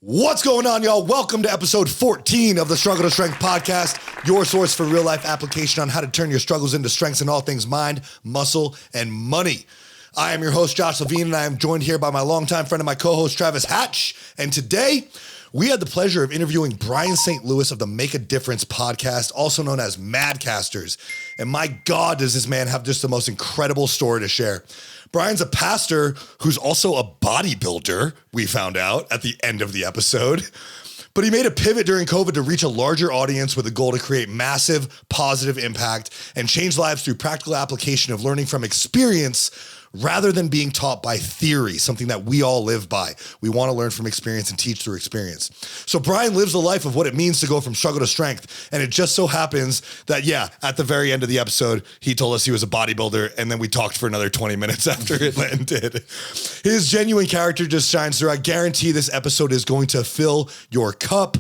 What's going on, y'all? Welcome to episode 14 of the Struggle to Strength podcast, your source for real-life application on how to turn your struggles into strengths in all things mind, muscle, and money. I am your host, Josh Levine, and I am joined here by my longtime friend and my co-host, Travis Hatch. And today, we had the pleasure of interviewing Bryan Saint-Louis of the Make a Difference podcast, also known as Madcasters. And my God, does this man have just the most incredible story to share. Bryan's a pastor who's also a bodybuilder, we found out at the end of the episode. But he made a pivot during COVID to reach a larger audience with a goal to create massive positive impact and change lives through practical application of learning from experience rather than being taught by theory, something that we all live by. We want to learn from experience and teach through experience. So Bryan lives the life of what it means to go from struggle to strength. And it just so happens that, at the very end of the episode, he told us he was a bodybuilder, and then we talked for another 20 minutes after it ended. His genuine character just shines through. I guarantee this episode is going to fill your cup.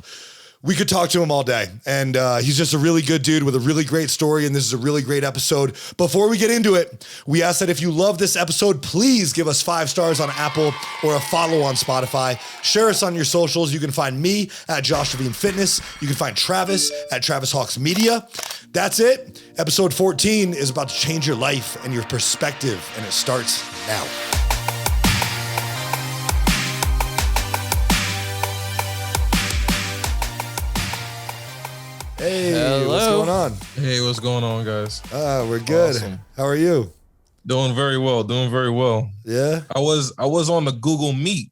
We could talk to him all day, and he's just a really good dude with a really great story, and this is a really great episode. Before we get into it, we ask that if you love this episode, please give us 5 stars on Apple or a follow on Spotify. Share us on your socials. You can find me at Josh Levine Fitness. You can find Travis at Travis Hawks Media. That's it. Episode 14 is about to change your life and your perspective, and it starts now. Hey, hello. What's going on? Hey, what's going on, guys? We're good. Awesome. How are you? Doing very well. Yeah. I was on the Google Meet.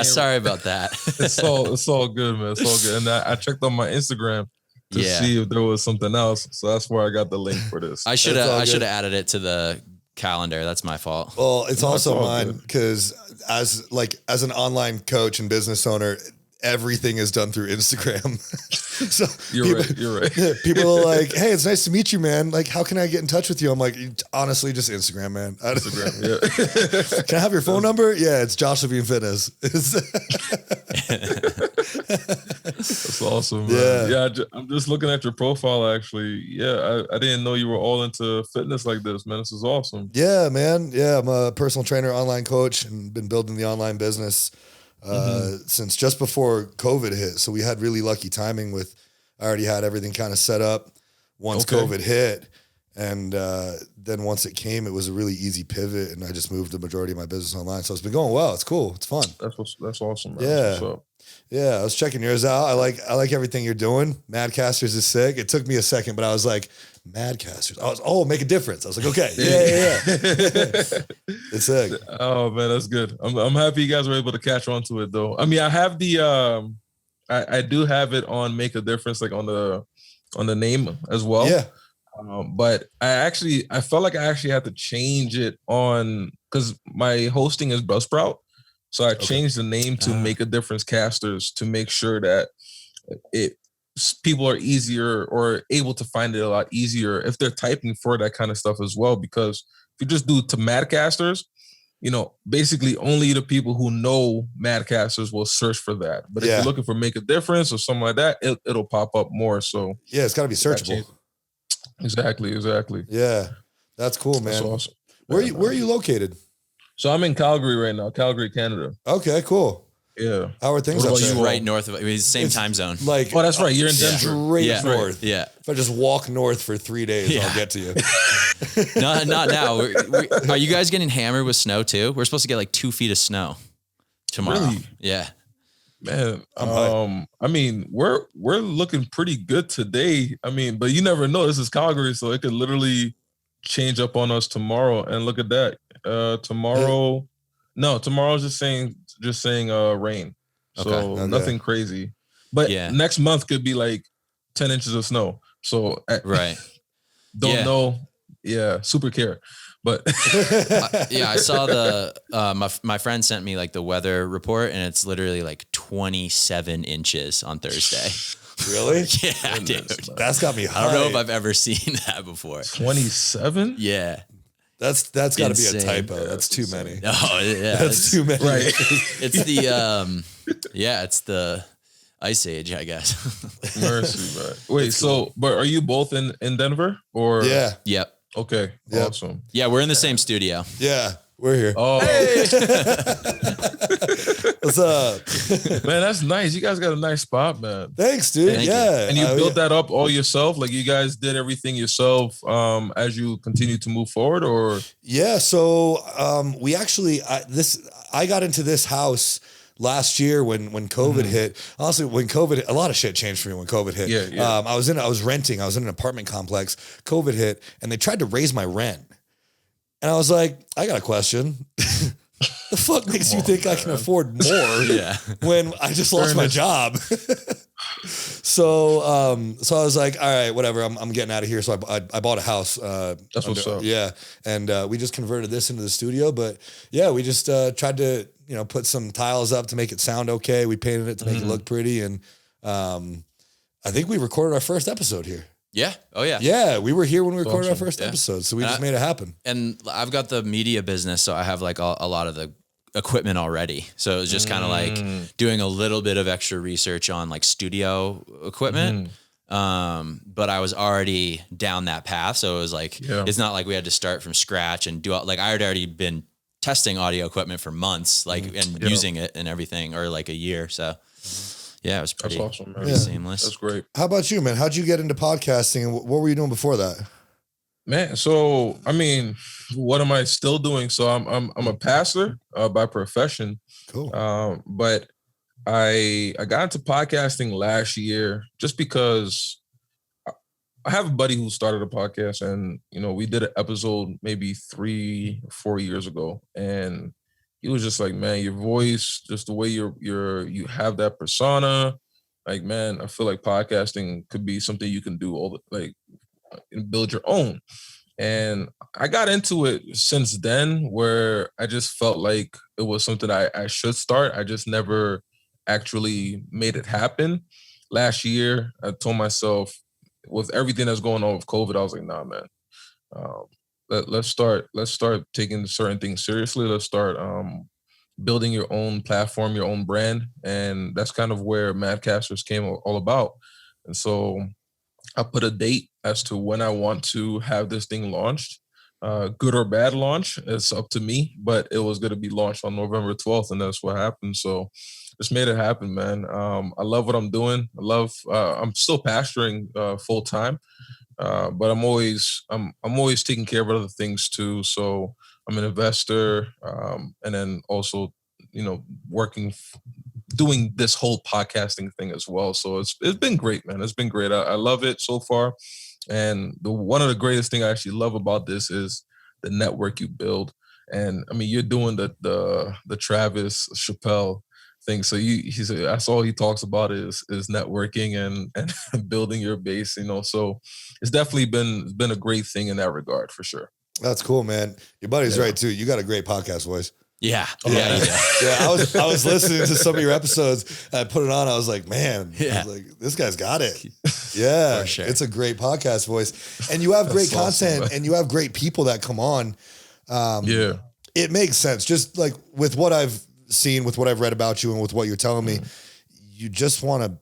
Sorry about that. It's all good, man. It's all good. And I checked on my Instagram to see if there was something else. So that's where I got the link for this. I should have added it to the calendar. That's my fault. Well, it's also mine because as an online coach and business owner, everything is done through Instagram. So you're right. People are like, hey, it's nice to meet you, man. Like, how can I get in touch with you? I'm like, honestly, just Instagram, man. Instagram, yeah. Can I have your phone number? Yeah, it's Josh Levine Fitness. That's awesome, man. Yeah, I'm just looking at your profile, actually. Yeah, I didn't know you were all into fitness like this, man. This is awesome. Yeah, man. Yeah, I'm a personal trainer, online coach, and been building the online business since just before COVID hit. So we had really lucky timing I already had everything kind of set up once COVID hit. And then once it came, it was a really easy pivot, and I just moved the majority of my business online. So it's been going well. It's cool. It's fun. That's awesome, man. Yeah. Yeah. I was checking yours out. I like everything you're doing. Madcasters is sick. It took me a second, but I was like, Madcasters. Make a difference. I was like, okay. Yeah. It's sick. Oh man, that's good. I'm happy you guys were able to catch on to it though. I mean, I have the I do have it on Make a Difference, like on the name as well. Yeah. But I felt like I actually had to change it on because my hosting is Buzzsprout. So I changed the name to Make a Difference Casters to make sure that people are easier or able to find it a lot easier if they're typing for that kind of stuff as well. Because if you just do to Madcasters, basically only the people who know Madcasters will search for that. But if you're looking for Make a Difference or something like that, it'll pop up more. So it's got to be searchable. Exactly. Yeah, that's cool, man. That's awesome. Where are you located? So I'm in Calgary right now, Calgary, Canada. Okay, cool. Yeah. How are things up there? Right north of it. Same time zone. Like, oh, that's right. You're in Denver. Straight north. Yeah. If I just walk north for 3 days, I'll get to you. Not now. Are you guys getting hammered with snow too? We're supposed to get like 2 feet of snow tomorrow. Really? Yeah. Man, I mean, we're looking pretty good today. I mean, but you never know. This is Calgary, so it could literally change up on us tomorrow. And look at that. Tomorrow's just saying rain. So nothing crazy. But next month could be like 10 inches of snow. So don't know. Yeah, super care. But I saw my friend sent me like the weather report, and it's literally like 27 inches on Thursday. Really? Yeah, dude. That's got me high. I don't know if I've ever seen that before. 27? Yeah. That's got to be a typo. That's too many. Oh, yeah. That's too many. Right. It's the Ice Age, I guess. Mercy, bro. Wait, but are you both in Denver or? Yeah. Yep. Okay. Yep. Awesome. Yeah, we're in the same studio. Yeah. We're here. Oh. Hey. What's up? Man, that's nice. You guys got a nice spot, man. Thanks, dude. Thank yeah. And you built that up all yourself? Like you guys did everything yourself as you continue to move forward, or? Yeah. So we actually, I got into this house last year when COVID hit. Honestly, when COVID, a lot of shit changed for me when COVID hit. Yeah. I was renting. I was in an apartment complex. COVID hit, and they tried to raise my rent. And I was like, I got a question. The fuck makes you think I can afford more when I just lost my job? So I was like, all right, whatever. I'm getting out of here. So I bought a house. That's what's up. Yeah. And we just converted this into the studio. But yeah, we just tried to, put some tiles up to make it sound okay. We painted it to make it look pretty. And I think we recorded our first episode here. Yeah. Oh yeah. Yeah. We were here when we recorded our first episode. So we just made it happen. And I've got the media business. So I have like a lot of the equipment already. So it was just kind of like doing a little bit of extra research on like studio equipment. But I was already down that path. So it was like, it's not like we had to start from scratch and do like, I had already been testing audio equipment for months, like, and using it and everything, or like a year. So yeah, it was pretty, awesome, man. pretty seamless. That's great. How about you, man? How'd you get into podcasting, and what were you doing before that? Man, so I mean, what am I still doing? So I'm a pastor by profession. Cool. But I got into podcasting last year just because I have a buddy who started a podcast, and we did an episode maybe 3 or 4 years ago, and he was just like, man, your voice, just the way you have that persona, like, man, I feel like podcasting could be something you can do and build your own. And I got into it since then, where I just felt like it was something I should start. I just never actually made it happen. Last year, I told myself, with everything that's going on with COVID, I was like, nah, man, let's start taking certain things seriously. Let's start building your own platform, your own brand. And that's kind of where Madcasters came all about. And so I put a date as to when I want to have this thing launched. Good or bad launch, it's up to me, but it was going to be launched on November 12th, and that's what happened. So just made it happen, man. I love what I'm doing. I'm still pastoring full time, but I'm always taking care of other things too. So I'm an investor, and then also, doing this whole podcasting thing as well. So it's been great, man. It's been great. I love it so far. And one of the greatest things I actually love about this is the network you build. And I mean, you're doing the Travis Chappelle thing. So that's all he talks about is networking and building your base, So it's definitely been a great thing in that regard, for sure. That's cool, man. Your buddy's right too. You got a great podcast voice. Yeah. Yeah. I was listening to some of your episodes. I put it on. I was like, man, I was like, this guy's got it. Yeah. For sure. It's a great podcast voice. And you have great content, and you have great people that come on. It makes sense. Just like with what I've seen, with what I've read about you, and with what you're telling me, you just want to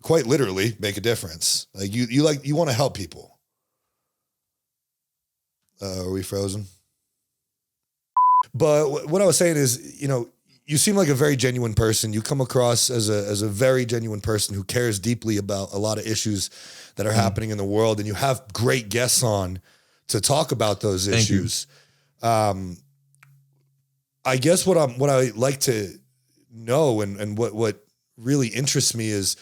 quite literally make a difference. Like you want to help people. Are we frozen? But what I was saying is, you seem like a very genuine person. You come across as a very genuine person who cares deeply about a lot of issues that are happening in the world. And you have great guests on to talk about those issues. I guess what I like to know and what really interests me is,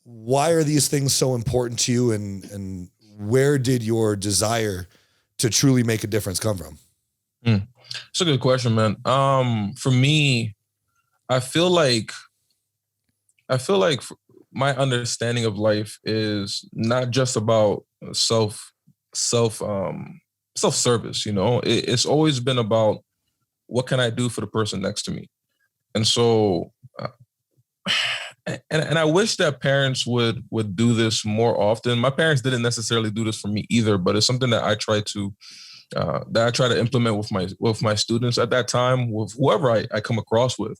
why are these things so important to you, and where did your desire to truly make a difference come from? It's a good question, man. For me, I feel like my understanding of life is not just about self-service. It's always been about, what can I do for the person next to me? And so, and I wish that parents would do this more often. My parents didn't necessarily do this for me either, but it's something that I try to implement with my students at that time, with whoever I come across with.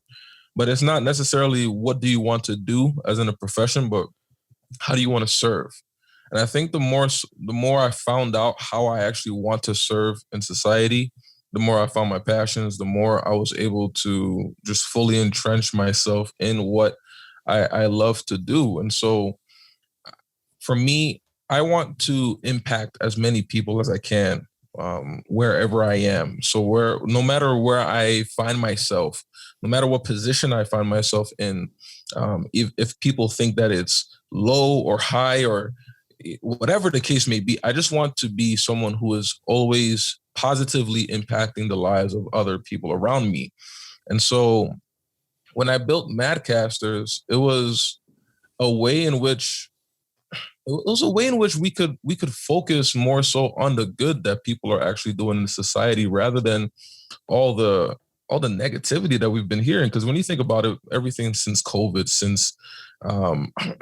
But it's not necessarily what do you want to do as in a profession, but how do you want to serve? And I think the more I found out how I actually want to serve in society, the more I found my passions, the more I was able to just fully entrench myself in what I love to do. And so for me, I want to impact as many people as I can, wherever I am. So no matter where I find myself, no matter what position I find myself in, if people think that it's low or high or whatever the case may be, I just want to be someone who is always positively impacting the lives of other people around me. And so when I built Madcasters, it was a way in which we could focus more so on the good that people are actually doing in society, rather than all the negativity that we've been hearing. Because when you think about it, everything since COVID, I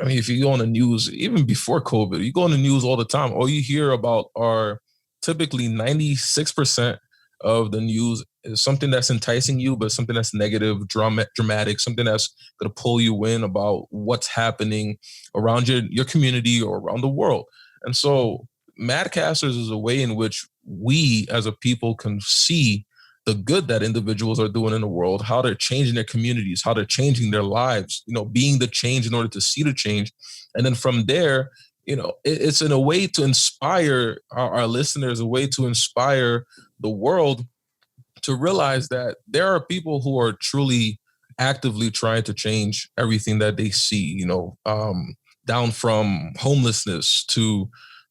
mean, if you go on the news, even before COVID, you go on the news all the time. All you hear about are typically 96% of the news is something that's enticing you, but something that's negative, dramatic, something that's going to pull you in about what's happening around your community or around the world. And so Madcasters is a way in which we as a people can see the good that individuals are doing in the world, how they're changing their communities, how they're changing their lives, being the change in order to see the change. And then from there, it's in a way to inspire our listeners, a way to inspire the world to realize that there are people who are truly actively trying to change everything that they see, down from homelessness to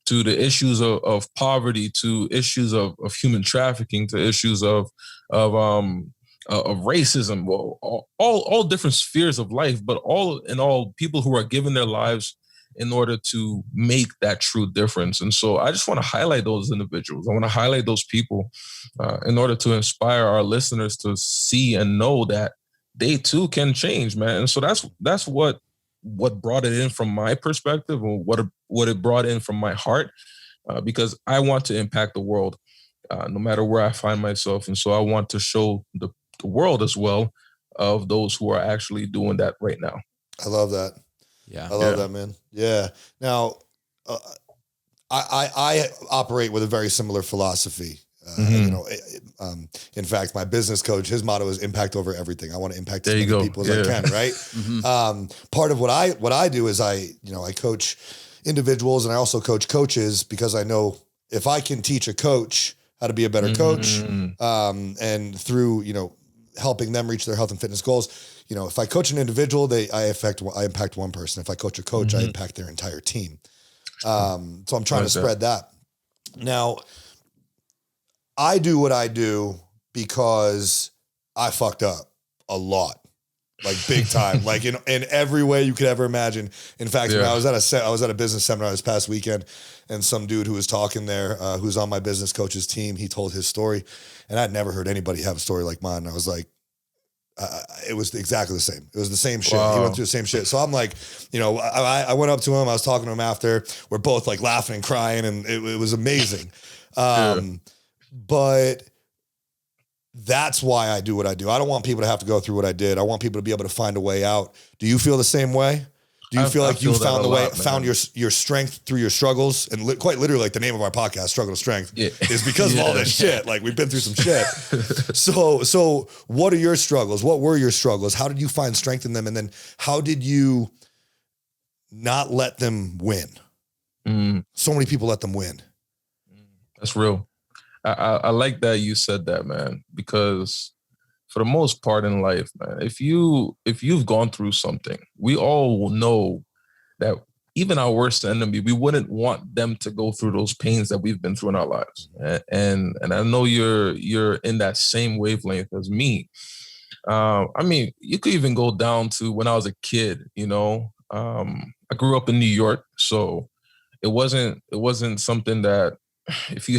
the issues of poverty, to issues of human trafficking, to issues of racism, all different spheres of life, but all in all, people who are giving their lives in order to make that true difference. And so I just want to highlight those individuals. I want to highlight those people in order to inspire our listeners to see and know that they too can change, man. And so that's what brought it in from my perspective, or what it brought in from my heart, because I want to impact the world, no matter where I find myself. And so I want to show the world as well of those who are actually doing that right now. I love that. Yeah. I love that, man. Yeah. Now, I operate with a very similar philosophy. In fact, my business coach, his motto is impact over everything. I want to impact as many people as I can, right? Part of what I do is I coach individuals, and I also coach coaches, because I know if I can teach a coach how to be a better coach, and through, helping them reach their health and fitness goals, if I coach an individual, I impact one person. If I coach a coach, I impact their entire team. So I'm trying to spread that. Now, I do what I do because I fucked up a lot, like big time, like in every way you could ever imagine. In fact, I was at a business seminar this past weekend, and some dude who was talking there, who's on my business coach's team, he told his story, and I'd never heard anybody have a story like mine. And I was like, it was exactly the same. It was the same shit. Wow. He went through the same shit. So I'm like, I went up to him. I was talking to him after. We're both like laughing and crying, and it was amazing. But that's why I do what I do. I don't want people to have to go through what I did. I want people to be able to find a way out. Do you feel the same way? Do you feel like you found the way, found your strength through your struggles? And quite literally, like the name of our podcast, Struggle to Strength, is because of all this shit. Like, we've been through some shit. So what are your struggles? What were your struggles? How did you find strength in them? And then how did you not let them win? So many people let them win. That's real. I like that you said that, man, because for the most part in life, man, if you've gone through something, we all know that even our worst enemy, we wouldn't want them to go through those pains that we've been through in our lives. And I know you're in that same wavelength as me. I mean, you could even go down to when I was a kid, I grew up in New York, so it wasn't something that if you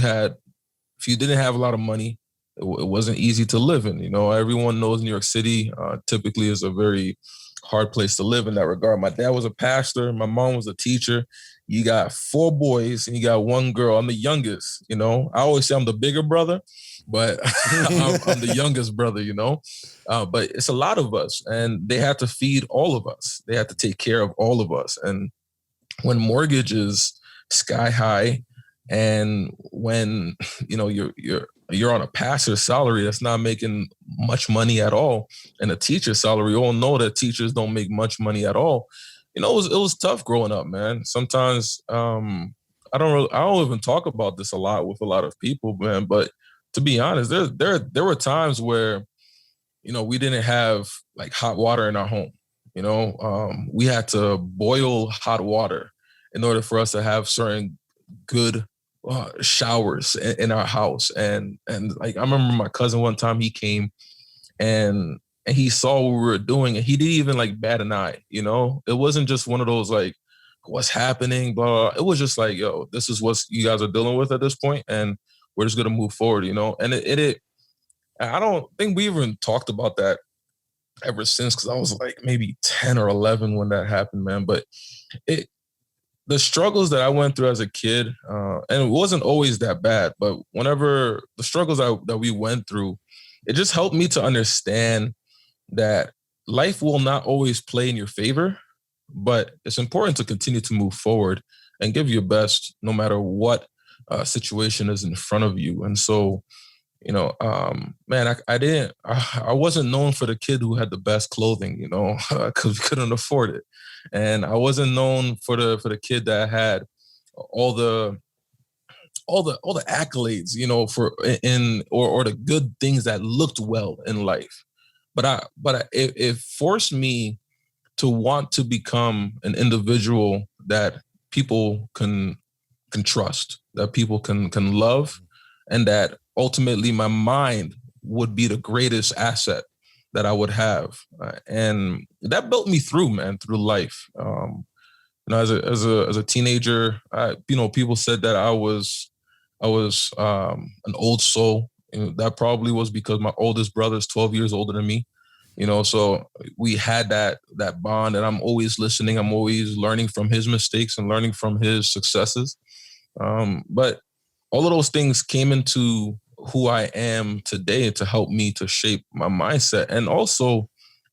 didn't have a lot of money, it wasn't easy to live in. Everyone knows New York City typically is a very hard place to live in that regard. My dad was a pastor. My mom was a teacher. You got 4 boys and you got 1 girl. I'm the youngest, I always say I'm the bigger brother, but I'm the youngest brother, but it's a lot of us, and they had to feed all of us. They had to take care of all of us. And when mortgage is sky high, and when, you're you're on a pastor's salary that's not making much money at all, and a teacher's salary, you all know that teachers don't make much money at all. You know, it was tough growing up, man. Sometimes I don't even talk about this a lot with a lot of people, man. But to be honest, there were times where, you know, we didn't have like hot water in our home. You know, we had to boil hot water in order for us to have certain good showers in our house. And like I remember my cousin one time, he came and he saw what we were doing, and he didn't even like bat an eye. You know, it wasn't just one of those like, what's happening, blah. It was just like, yo, this is what you guys are dealing with at this point, and we're just gonna move forward. You know, and it I don't think we even talked about that ever since, because I was like maybe 10 or 11 when that happened, man. But the struggles that I went through as a kid, and it wasn't always that bad, but whenever the struggles that we went through, it just helped me to understand that life will not always play in your favor, but it's important to continue to move forward and give your best no matter what situation is in front of you. And so, you know, man, I wasn't known for the kid who had the best clothing, you know, because we couldn't afford it. And I wasn't known for the kid that had all the accolades, you know, or the good things that looked well in life. But it forced me to want to become an individual that people can trust, that people can love, and that ultimately my mind would be the greatest asset that I would have. And that built me through life. You know, as a teenager, you know, people said that I was an old soul. You know, that probably was because my oldest brother is 12 years older than me. You know, so we had that bond, and I'm always listening. I'm always learning from his mistakes and learning from his successes. But all of those things came into who I am today to help me to shape my mindset, and also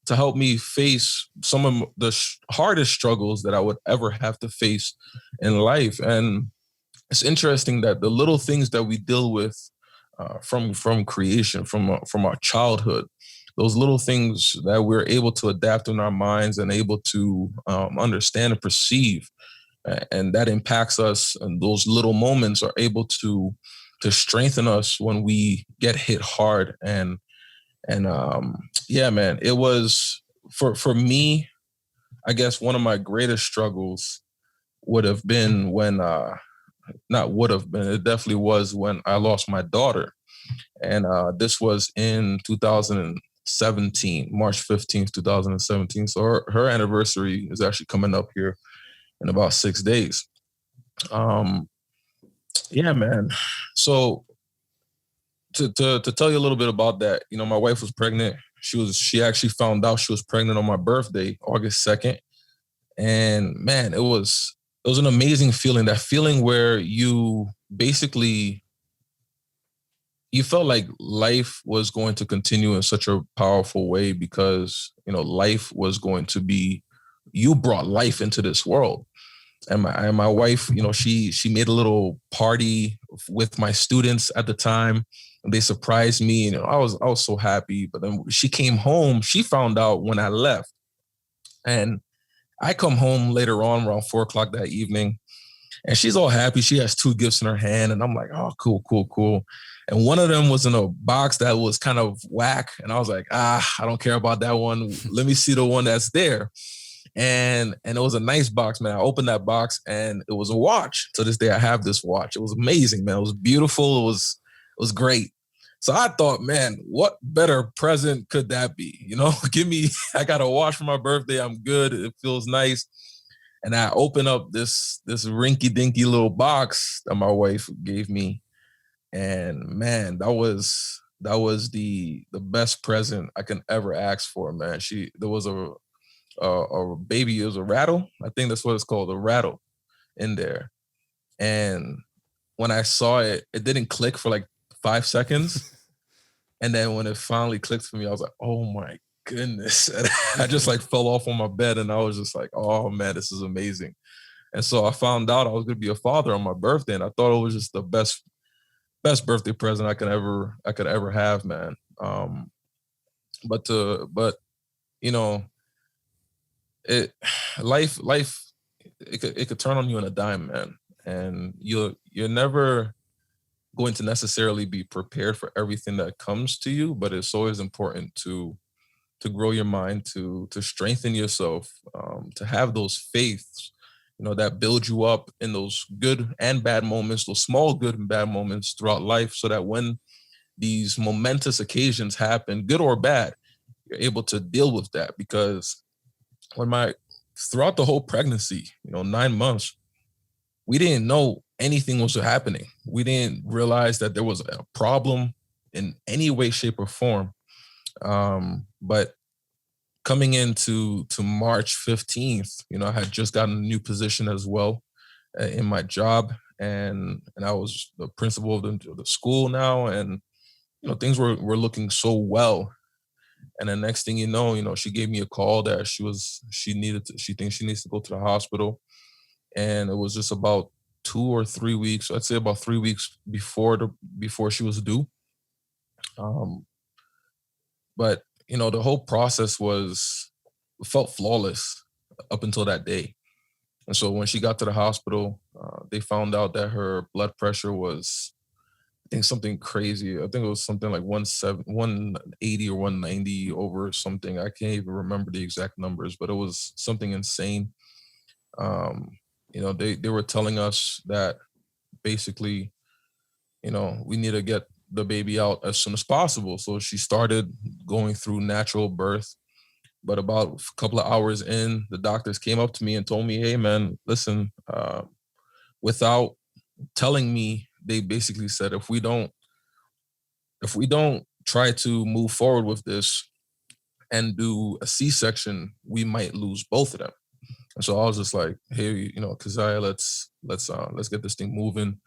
to help me face some of the hardest struggles that I would ever have to face in life. And it's interesting that the little things that we deal with from creation, from our childhood, those little things that we're able to adapt in our minds and able to understand and perceive, and that impacts us. And those little moments are able to strengthen us when we get hit hard. And yeah, man, it was for me, I guess one of my greatest struggles would have been when not would have been, it definitely was when I lost my daughter. And this was in 2017, March 15th, 2017. So her anniversary is actually coming up here in about 6 days. Yeah, man. So to tell you a little bit about that, you know, my wife was pregnant. She actually found out she was pregnant on my birthday, August 2nd. And man, it was an amazing feeling. That feeling where you basically, you felt like life was going to continue in such a powerful way, because, you know, life was going to be, you brought life into this world. And my wife, you know, she made a little party with my students at the time. And they surprised me, and, you know, I was so happy. But then she came home, she found out when I left. And I come home later on around 4:00 that evening, and she's all happy. She has 2 gifts in her hand, and I'm like, oh, cool. And one of them was in a box that was kind of whack. And I was like, I don't care about that one. Let me see the one that's there. And it was a nice box, man. I opened that box, and it was a watch. To this day, I have this watch. It was amazing, man. It was beautiful. It was great. So I thought, man, what better present could that be? You know, I got a watch for my birthday. I'm good. It feels nice. And I open up this rinky dinky little box that my wife gave me. And man, that was the best present I can ever ask for, man. There was a baby, it was a rattle. I think that's what it's called, a rattle in there. And when I saw it, it didn't click for like 5 seconds. And then when it finally clicked for me, I was like, oh my goodness. And I just like fell off on my bed, and I was just like, oh man, this is amazing. And so I found out I was going to be a father on my birthday, and I thought it was just the best birthday present I could ever have, man. But you know, it life it could turn on you in a dime, man, and you're never going to necessarily be prepared for everything that comes to you, but it's always important to grow your mind, to strengthen yourself, to have those faiths, that build you up in those good and bad moments, those small good and bad moments throughout life, so that when these momentous occasions happen, good or bad, you're able to deal with that. Because when throughout the whole pregnancy, 9 months, we didn't know anything was happening. We didn't realize that there was a problem in any way, shape, or form. But coming into March 15th, I had just gotten a new position as well in my job, and I was the principal of the school now, and things were looking so well. And the next thing she gave me a call that she thinks she needs to go to the hospital, and it was just about 2 or 3 weeks. I'd say about 3 weeks before she was due. Um, but the whole process felt flawless up until that day. And so when she got to the hospital, they found out that her blood pressure was, I think, something crazy. I think it was something like 180 or 190 over something. I can't even remember the exact numbers, but it was something insane. They were telling us that basically, we need to get the baby out as soon as possible. So she started going through natural birth. But about a couple of hours in, the doctors came up to me and told me, "Hey, man, listen." Without telling me, they basically said, if we don't try to move forward with this and do a C-section, we might lose both of them. And so I was just like, "Hey, Keziah, let's get this thing moving.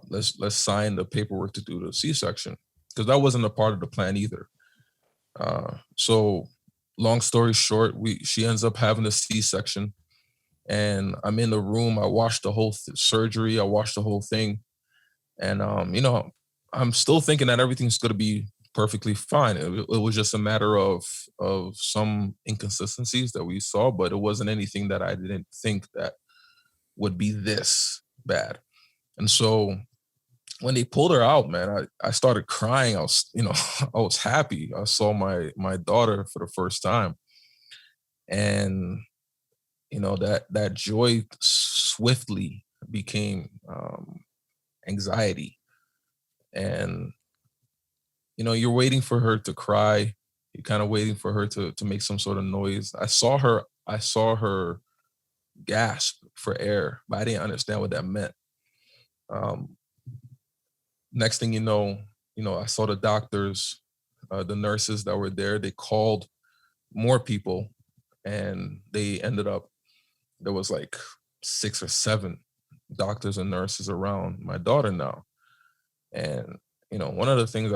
Let's sign the paperwork to do the C-section," because that wasn't a part of the plan either. So long story short, she ends up having a C-section, and I'm in the room. I watched the whole surgery. I watched the whole thing, and I'm still thinking that everything's going to be perfectly fine. It was just a matter of some inconsistencies that we saw, but it wasn't anything that I didn't think that would be this bad. And so when they pulled her out, man, I started crying. I was, I was happy. I saw my daughter for the first time, and that joy swiftly became anxiety. And you're waiting for her to cry. You're kind of waiting for her to make some sort of noise. I saw her gasp for air, but I didn't understand what that meant. Next thing I saw the doctors, the nurses that were there. They called more people, and they ended up, there was like 6 or 7 doctors and nurses around my daughter now. And one of the things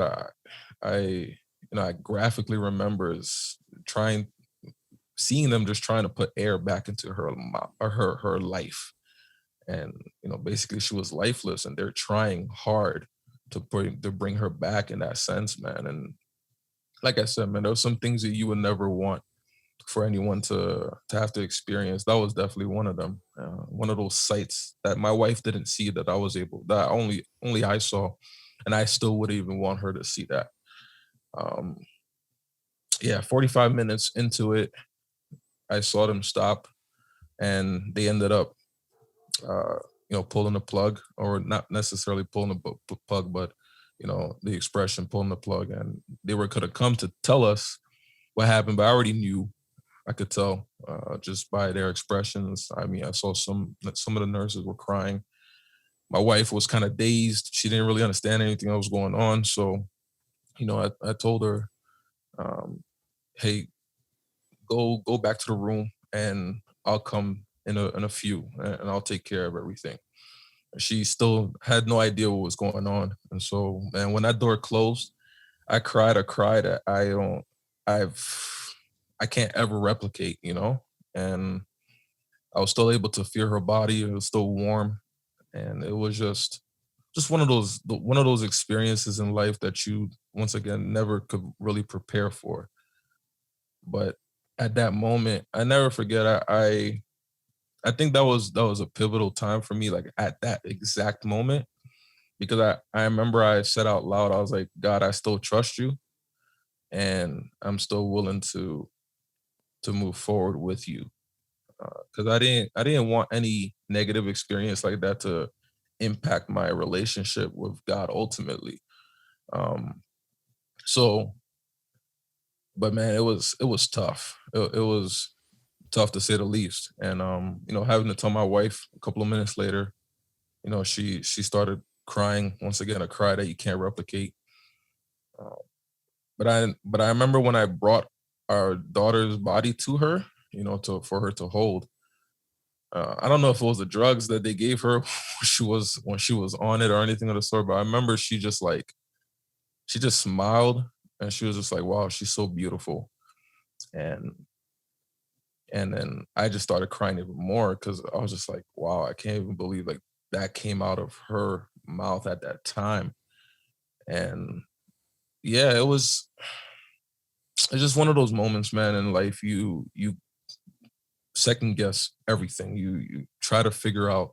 I graphically remember is seeing them just trying to put air back into her life. And basically she was lifeless, and they're trying hard to bring her back in that sense, man. And like I said, man, there were some things that you would never want for anyone to have to experience. That was definitely one of them. One of those sights that my wife didn't see, that only I saw, and I still wouldn't even want her to see that. 45 minutes into it, I saw them stop, and they ended up, pulling the plug, or not necessarily pulling the plug, but the expression pulling the plug. And they could have come to tell us what happened, but I already knew. I could tell just by their expressions. I mean, I saw some of the nurses were crying. My wife was kind of dazed. She didn't really understand anything that was going on. So, I told her, "Hey, go back to the room, and I'll come in a few, and I'll take care of everything." She still had no idea what was going on. And so, man, when that door closed, I cried a cry that I can't ever replicate, and I was still able to feel her body. It was still warm, and it was just just one of those experiences in life that you once again never could really prepare for. But at that moment, I never forget. I think that was a pivotal time for me, like at that exact moment, because I remember I said out loud, I was like, God, I still trust you, and I'm still willing to move forward with you, because I didn't want any negative experience like that to impact my relationship with God ultimately. Um, so, but man, it was tough. It was tough to say the least. And having to tell my wife a couple of minutes later, she started crying once again, a cry that you can't replicate. Uh, but I remember when I brought our daughter's body to her, for her to hold. I don't know if it was the drugs that they gave her when she was on it or anything of the sort, but I remember she just smiled and she was just like, "Wow, she's so beautiful." And and then I just started crying even more because I was just like, "Wow, I can't even believe like that came out of her mouth at that time." And yeah, it's just one of those moments, man, in life. You second guess everything. You try to figure out,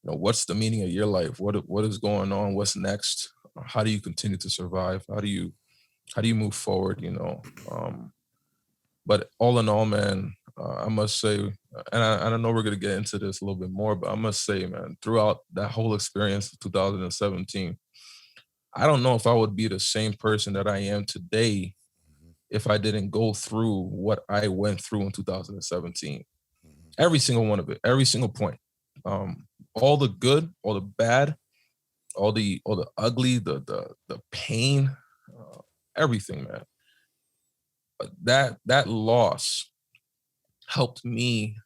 what's the meaning of your life? What is going on? What's next? How do you continue to survive? How do you move forward? But all in all, man, I must say, and I know we're gonna get into this a little bit more, but I must say, man, throughout that whole experience of 2017, I don't know if I would be the same person that I am today if I didn't go through what I went through in 2017. Every single one of it, every single point. All the good, all the bad, all the ugly, the pain, everything, man. But that loss helped me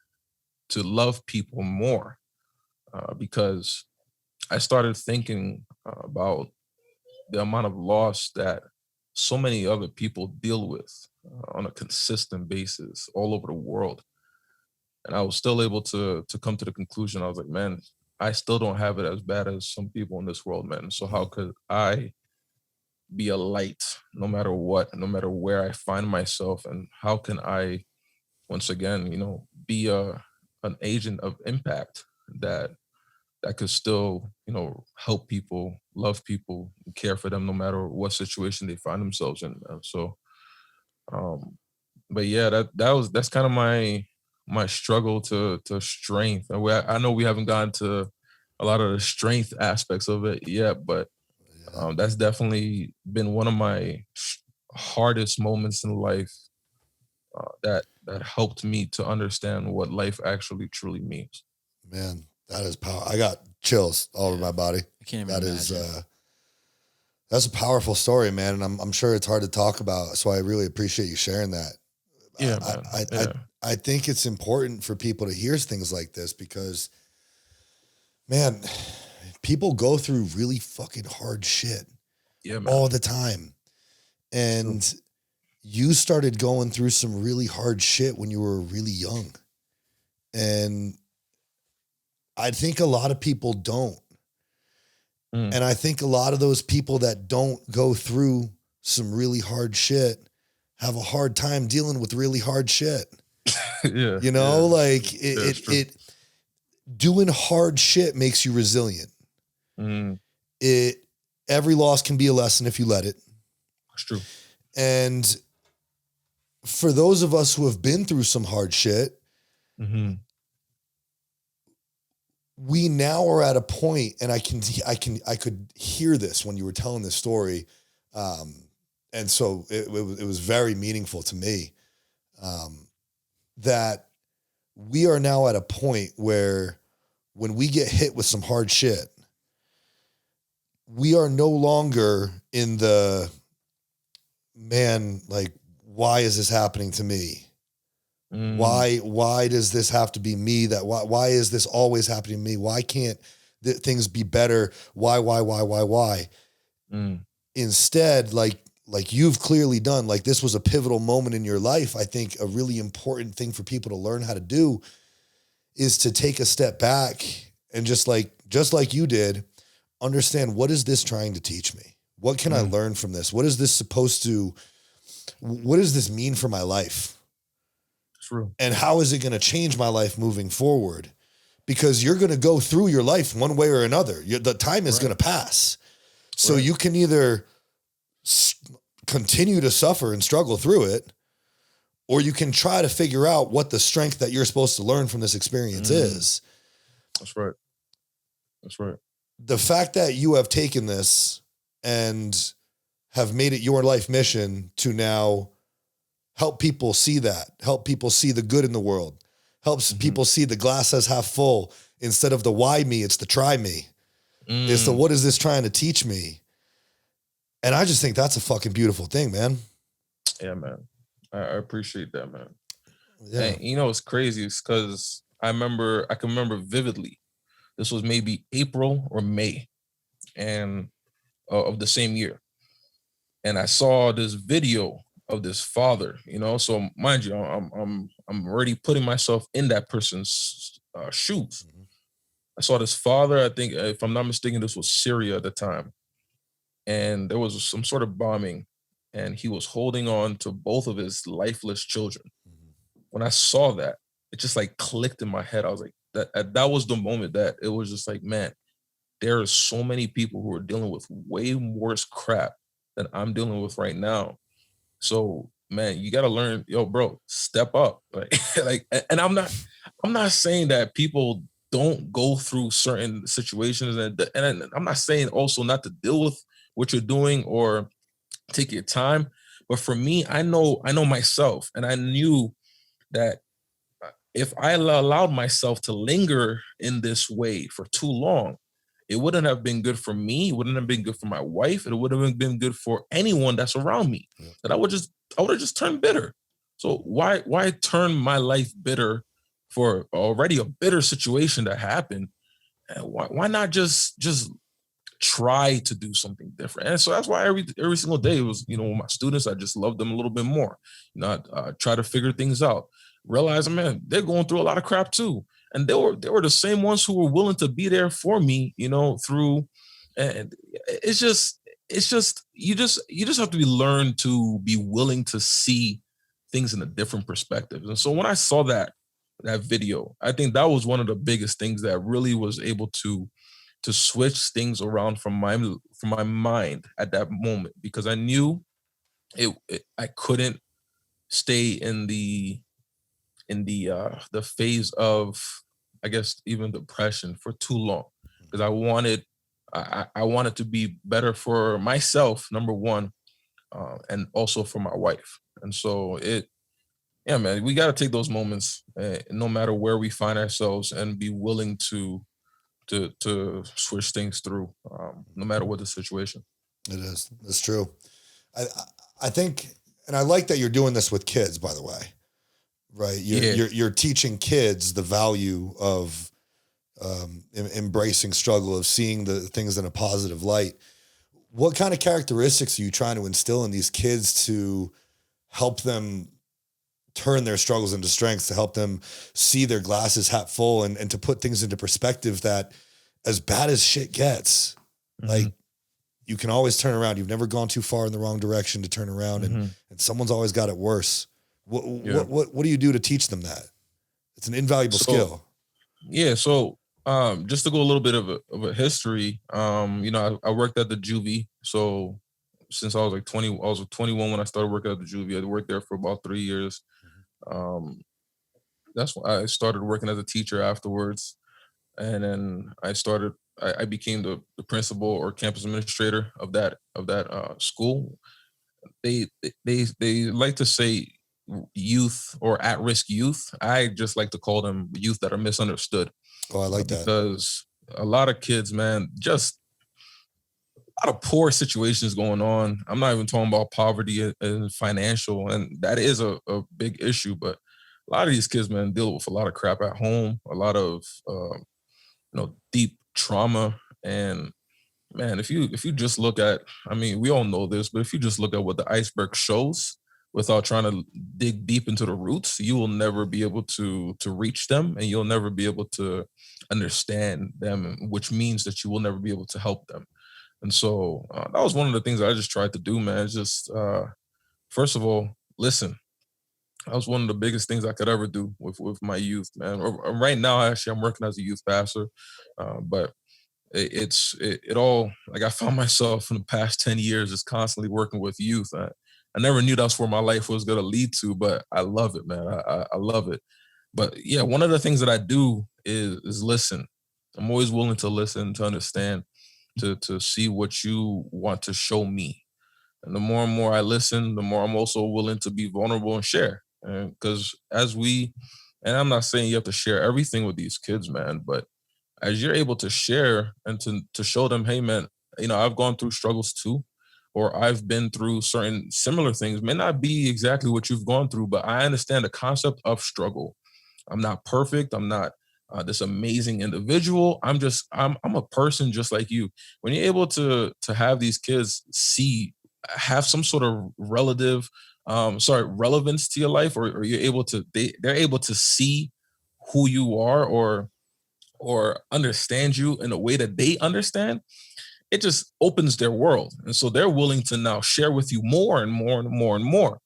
to love people more, because I started thinking about the amount of loss that so many other people deal with on a consistent basis all over the world. And I was still able to come to the conclusion. I was like, man, I still don't have it as bad as some people in this world, man. So how could I be a light no matter what, no matter where I find myself, and how can I once again, be an agent of impact that could still, help people, love people, and care for them no matter what situation they find themselves in. So, um, but yeah, that's kind of my struggle to strength. And I know we haven't gotten to a lot of the strength aspects of it yet, but Yeah. that's definitely been one of my hardest moments in life, that helped me to understand what life actually truly means. Man, that is power. I got chills all over my body. I can't even That imagine. is that's a powerful story, man, and I'm sure it's hard to talk about. So I really appreciate you sharing that. Yeah, I man. I, Yeah. I think it's important for people to hear things like this because, man, people go through really fucking hard shit Yeah, man. all the time, and you started going through some really hard shit when you were really young, and I think a lot of people don't. Mm. And I think a lot of those people that don't go through some really hard shit have a hard time dealing with really hard shit. Yeah. Like it's true. it doing hard shit makes you resilient. Mm, Every loss can be a lesson if you let it. it's true. And for those of us who have been through some hard shit, Mm-hmm. we now are at a point, and I could hear this when you were telling this story. And so it was very meaningful to me, that we are now at a point where when we get hit with some hard shit, we are no longer in the, man, like, why is this happening to me? Mm, Why does this have to be me? Why is this always happening to me? Why can't things be better? Why? mm, Instead, like you've clearly done, like this was a pivotal moment in your life. I think a really important thing for people to learn how to do is to take a step back and just like you did, understand, what is this trying to teach me? What can I learn from this? What is this what does this mean for my life? True. And how is it going to change my life moving forward? Because you're going to go through your life one way or another. The time is going to pass. So you can either continue to suffer and struggle through it, or you can try to figure out what the strength that you're supposed to learn from this experience is. That's right. That's right. The fact that you have taken this and have made it your life mission to now help people see that, help people see the good in the world, helps people see the glass as half full. Instead of the why me, it's the try me. It's the what is this trying to teach me? And I just think that's a fucking beautiful thing, man. Yeah, man. I appreciate that, man. Yeah. And you know, it's crazy. It's because I can remember vividly. This was maybe April or May and of the same year. And I saw this video of this father, you know, so mind you, I'm already putting myself in that person's shoes. I saw this father, I think, if I'm not mistaken, this was Syria at the time. And there was some sort of bombing, and he was holding on to both of his lifeless children. When I saw that, it just like clicked in my head. I was like, that was the moment that it was just like, man, there are so many people who are dealing with way worse crap than I'm dealing with right now. So, man, you got to learn, yo, bro, step up. And I'm not saying that people don't go through certain situations, and I'm not saying also not to deal with what you're doing or take your time. But for me, I know myself, and I knew that if I allowed myself to linger in this way for too long, it wouldn't have been good for me. It wouldn't have been good for my wife. It wouldn't have been good for anyone that's around me. Yeah. That I would have just turned bitter. So why turn my life bitter for already a bitter situation that happened? And why not just try to do something different? And so that's why every single day it was, you know, with my students, I just love them a little bit more. You know, I try to figure things out. Realize, man, they're going through a lot of crap too. And they were the same ones who were willing to be there for me, you know, through, and it's just you just have to be learned to be willing to see things in a different perspective. And so when I saw that video, I think that was one of the biggest things that really was able to switch things around from my mind at that moment, because I knew I couldn't stay in the phase of, I guess, even depression for too long, because I wanted to be better for myself, number one, and also for my wife. And so yeah, man, we got to take those moments, no matter where we find ourselves, and be willing to switch things through, no matter what the situation. It is. It's true. I think, and I like that you're doing this with kids, by the way. Right. You're teaching kids the value of embracing struggle, of seeing the things in a positive light. What kind of characteristics are you trying to instill in these kids to help them turn their struggles into strengths, to help them see their glasses half full, and to put things into perspective that, as bad as shit gets, like, you can always turn around. You've never gone too far in the wrong direction to turn around, and someone's always got it worse. What do you do to teach them that? It's an invaluable skill. Yeah. So just to go a little bit of a history, you know, I worked at the juvie. So since I was like 20, I was 21 when I started working at the juvie. I worked there for about 3 years. That's when I started working as a teacher afterwards. And then I became the principal or campus administrator of that school. They like to say youth or at-risk youth. I just like to call them youth that are misunderstood. Oh, I like that. Because a lot of kids, man, just a lot of poor situations going on. I'm not even talking about poverty and financial, and that is a big issue, but a lot of these kids, man, deal with a lot of crap at home, a lot of deep trauma. And man, if you just look at, I mean, we all know this, but if you just look at what the iceberg shows, without trying to dig deep into the roots, you will never be able to reach them, and you'll never be able to understand them, which means that you will never be able to help them. And so that was one of the things I just tried to do, man. It's just first of all, listen. That was one of the biggest things I could ever do with my youth, man. Right now, actually, I'm working as a youth pastor, but it all, like, I found myself in the past 10 years just constantly working with youth. I never knew that's where my life was going to lead to, but I love it, man. I love it. But yeah, one of the things that I do is listen. I'm always willing to listen, to understand, to see what you want to show me. And the more and more I listen, the more I'm also willing to be vulnerable and share. Because and I'm not saying you have to share everything with these kids, man, but as you're able to share and to show them, hey, man, I've gone through struggles too, or I've been through certain similar things, may not be exactly what you've gone through, but I understand the concept of struggle. I'm not perfect. I'm not this amazing individual. I'm a person just like you. When you're able to have these kids have some sort of relevance to your life, or you're able to, they're able to see who you are, or understand you in a way that they understand, it just opens their world. And so they're willing to now share with you more and more and more and more.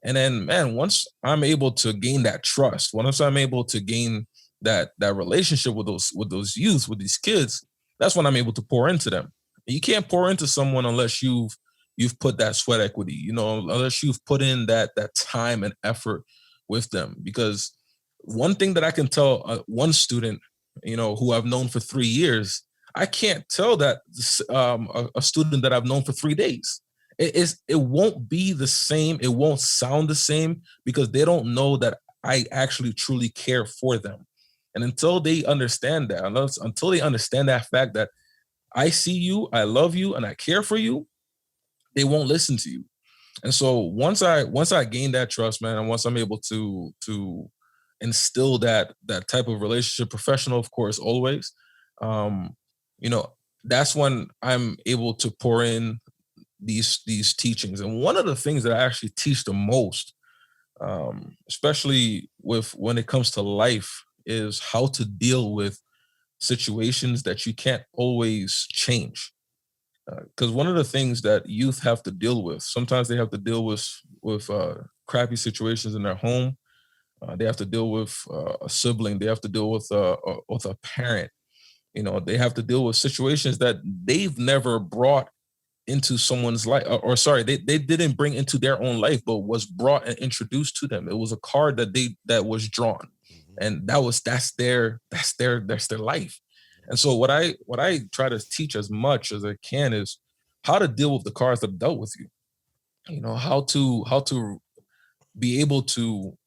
And then, man, once I'm able to gain that trust, once I'm able to gain that relationship with those youth, with these kids, that's when I'm able to pour into them. You can't pour into someone unless you've put that sweat equity, unless you've put in that time and effort with them. Because one thing that I can tell one student, who I've known for 3 years, I can't tell that a student that I've known for 3 days. It won't be the same. It won't sound the same, because they don't know that I actually truly care for them. And until they understand that, until they understand that fact that I see you, I love you, and I care for you, they won't listen to you. And so once I gain that trust, man, and once I'm able to instill that type of relationship, professional, of course, always, um, that's when I'm able to pour in these teachings. And one of the things that I actually teach the most, especially when it comes to life, is how to deal with situations that you can't always change. Because one of the things that youth have to deal with, sometimes they have to deal with crappy situations in their home. They have to deal with a sibling. They have to deal with a parent. They have to deal with situations that they've never brought into someone's life, or sorry, they didn't bring into their own life, but was brought and introduced to them. It was a card that was drawn, and that's their life. And so what I try to teach as much as I can is how to deal with the cards that dealt with you. How to be able to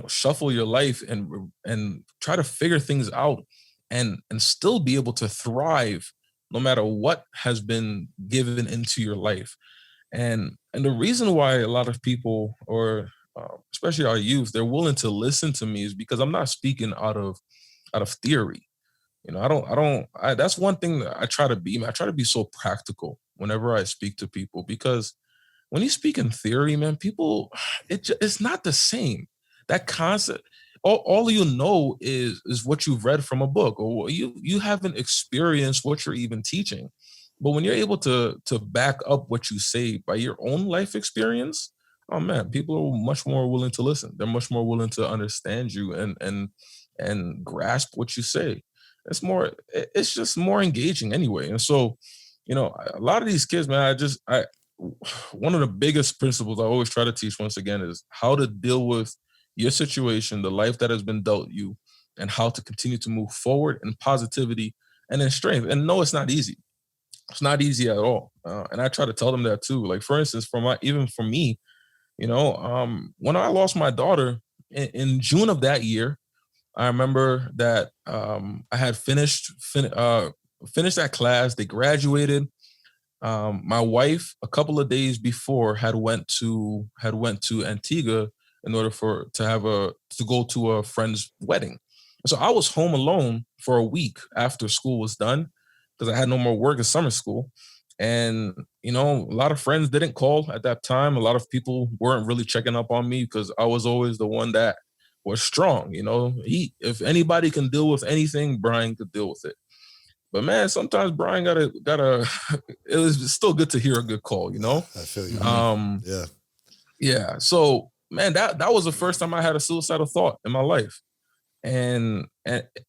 shuffle your life and try to figure things out, and still be able to thrive no matter what has been given into your life. And the reason why a lot of people, or especially our youth, they're willing to listen to me is because I'm not speaking out of theory. That's one thing that I try to be. I try to be so practical whenever I speak to people, because when you speak in theory, man, people, it's not the same. That concept, all you know is what you've read from a book, or you haven't experienced what you're even teaching. But when you're able to back up what you say by your own life experience, oh man, people are much more willing to listen. They're much more willing to understand you and grasp what you say. It's just more engaging anyway. And so, a lot of these kids, man, one of the biggest principles I always try to teach, once again, is how to deal with your situation, the life that has been dealt you, and how to continue to move forward in positivity and in strength. And no, it's not easy. It's not easy at all. And I try to tell them that too. Like, for instance, even for me, when I lost my daughter in June of that year, I remember that I had finished that class. They graduated. My wife, a couple of days before, had went to Antigua in order to go to a friend's wedding. So I was home alone for a week after school was done, because I had no more work at summer school. And, you know, a lot of friends didn't call at that time. A lot of people weren't really checking up on me because I was always the one that was strong. You know, if anybody can deal with anything, Bryan could deal with it. But man, sometimes Bryan gotta. It was still good to hear a good call. You know. I feel you. Yeah. So man, that was the first time I had a suicidal thought in my life, and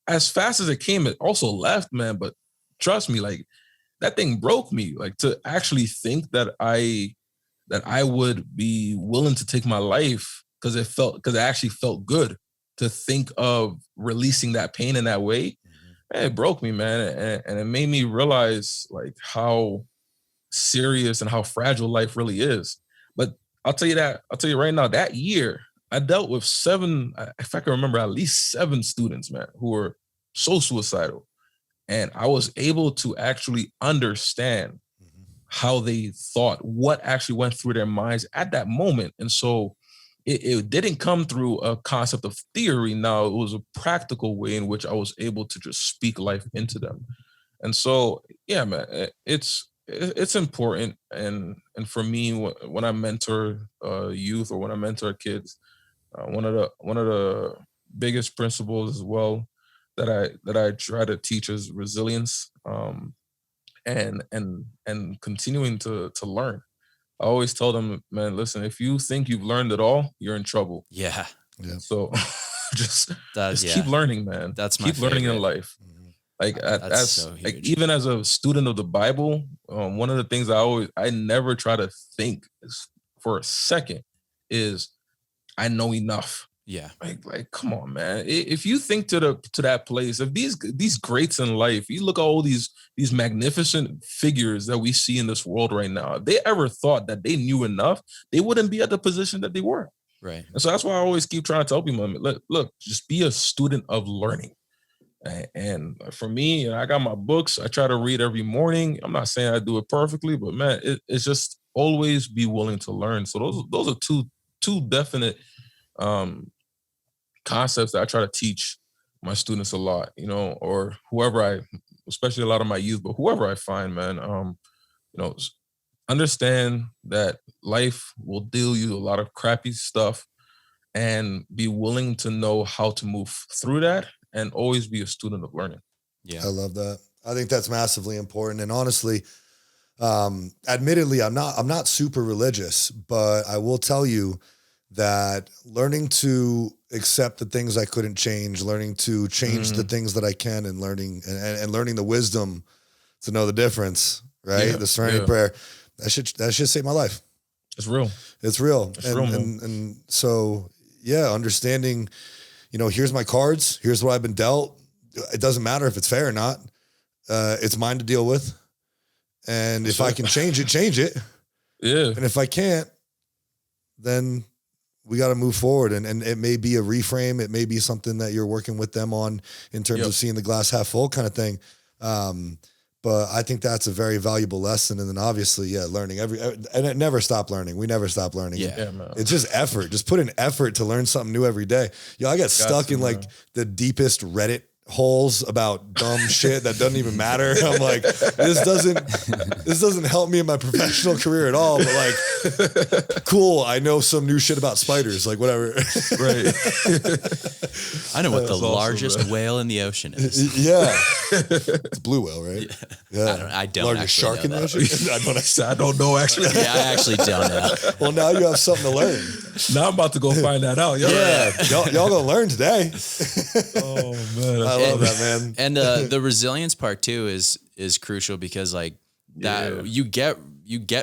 as fast as it came, it also left, man. But trust me, like that thing broke me. Like to actually think that I would be willing to take my life because it actually felt good to think of releasing that pain in that way. Man, it broke me, man. And it made me realize like how serious and how fragile life really is. But I'll tell you right now, that year I dealt with 7, if I can remember, at least 7 students, man, who were so suicidal. And I was able to actually understand how they thought, what actually went through their minds at that moment. And so it didn't come through a concept of theory. Now it was a practical way in which I was able to just speak life into them. And so, yeah, man, it's important. And for me, when I mentor youth or when I mentor kids, one of the biggest principles as well that I try to teach is resilience, and continuing to learn. I always tell them, man, listen, if you think you've learned it all, you're in trouble. Yeah. So just Yeah. keep learning, man. That's my keep learning in favorite. life. Like That's so huge. like even as a student of the Bible, one of the things I never try to think for a second is I know enough. Yeah. Like, come on, man. If you think to that place, if these greats in life, you look at all these magnificent figures that we see in this world right now, if they ever thought that they knew enough, they wouldn't be at the position that they were. Right. And so that's why I always keep trying to tell people, look, just be a student of learning. And for me, I got my books. I try to read every morning. I'm not saying I do it perfectly, but man, it's just always be willing to learn. So those are two definite concepts that I try to teach my students a lot, you know, or whoever especially a lot of my youth, but whoever I find, man, you know, understand that life will deal you a lot of crappy stuff and be willing to know how to move through that and always be a student of learning. Yeah. I love that. I think that's massively important. And honestly, admittedly, I'm not super religious, but I will tell you that learning to accept the things I couldn't change, learning to change the things that I can, and learning the wisdom to know the difference, right? The serenity prayer, that should save my life. It's real. It's real. It's real, man. And so, yeah, understanding, you know, here's my cards, here's what I've been dealt. It doesn't matter if it's fair or not. It's mine to deal with. And if I can change it. Yeah. And if I can't, then we got to move forward. And it may be a reframe. It may be something that you're working with them on in terms of seeing the glass half full kind of thing. But I think that's a very valuable lesson. And then obviously, learning and never stop learning. We never stop learning. Yeah, man. It's just effort. Just put in effort to learn something new every day. I got stuck in like the deepest Reddit holes about dumb shit that doesn't even matter. I'm like, this doesn't help me in my professional career at all, but like, cool, I know some new shit about spiders, like whatever. Right. I know what the largest whale in the ocean is. Yeah. It's blue whale, right? Yeah. I don't largest shark in the ocean? I don't know actually. Yeah, I actually don't know. Well, now you have something to learn. Now I'm about to go find that out. Y'all gonna learn today. Oh man. I love that, man. And the resilience part too is crucial because like that you get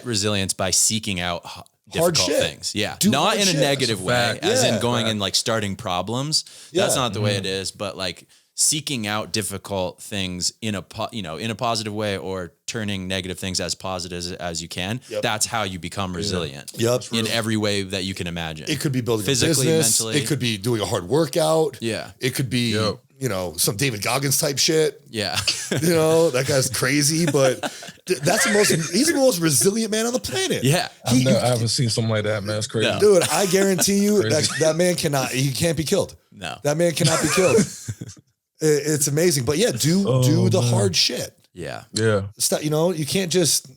resilience by seeking out difficult things. Yeah. Not in a negative way, as in going and like starting problems. That's not the way it is, but like seeking out difficult things in a positive way or turning negative things as positive as you can. That's how you become resilient. In every way that you can imagine. It could be building physically, a business, mentally. It could be doing a hard workout. Yeah. It could be, you know, some David Goggins type shit. Yeah. You know, that guy's crazy, but he's the most resilient man on the planet. Yeah. I haven't seen something like that, man. It's crazy. No. Dude, I guarantee you that man can't be killed. No. That man cannot be killed. It's amazing. But yeah, do the hard shit. Yeah. Stop, you know, you can't just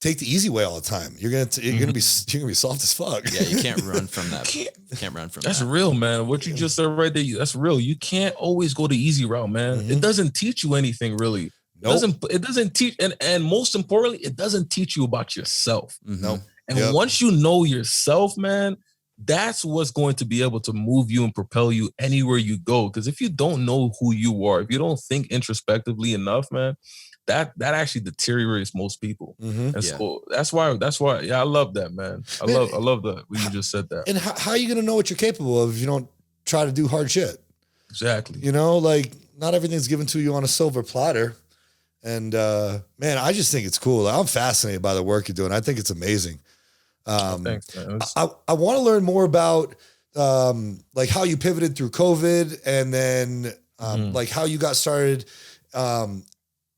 take the easy way all the time. You're gonna be soft as fuck. Yeah, you can't run from that. Can't run from that's that. real, man. What you just said right there, that's real. You can't always go the easy route, man. It doesn't teach you anything really. Nope. It doesn't teach, and most importantly, it doesn't teach you about yourself. Nope. And once you know yourself, man, that's what's going to be able to move you and propel you anywhere you go. Because if you don't know who you are, if you don't think introspectively enough, man, that actually deteriorates most people. And so that's why, yeah, I love that, man. I love that when you just said that. And how are you going to know what you're capable of if you don't try to do hard shit? Exactly. You know, like not everything's given to you on a silver platter. And man, I just think it's cool. I'm fascinated by the work you're doing. I think it's amazing. Thanks, man. I want to learn more about like how you pivoted through COVID, and then like how you got started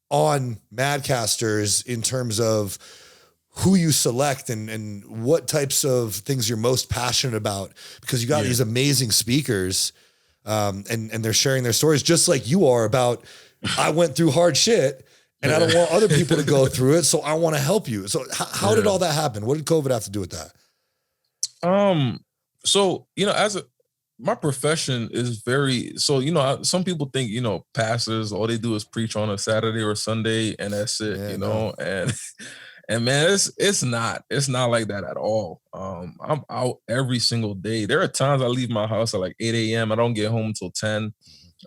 on Madcasters in terms of who you select and what types of things you're most passionate about, because you got these amazing speakers and they're sharing their stories just like you are about, I went through hard shit and I don't want other people to go through it. So I want to help you. So how did all that happen? What did COVID have to do with that? So, you know, my profession is some people think, you know, pastors, all they do is preach on a Saturday or Sunday and that's it, you know, and man, it's not like that at all. I'm out every single day. There are times I leave my house at like 8 a.m. I don't get home until 10.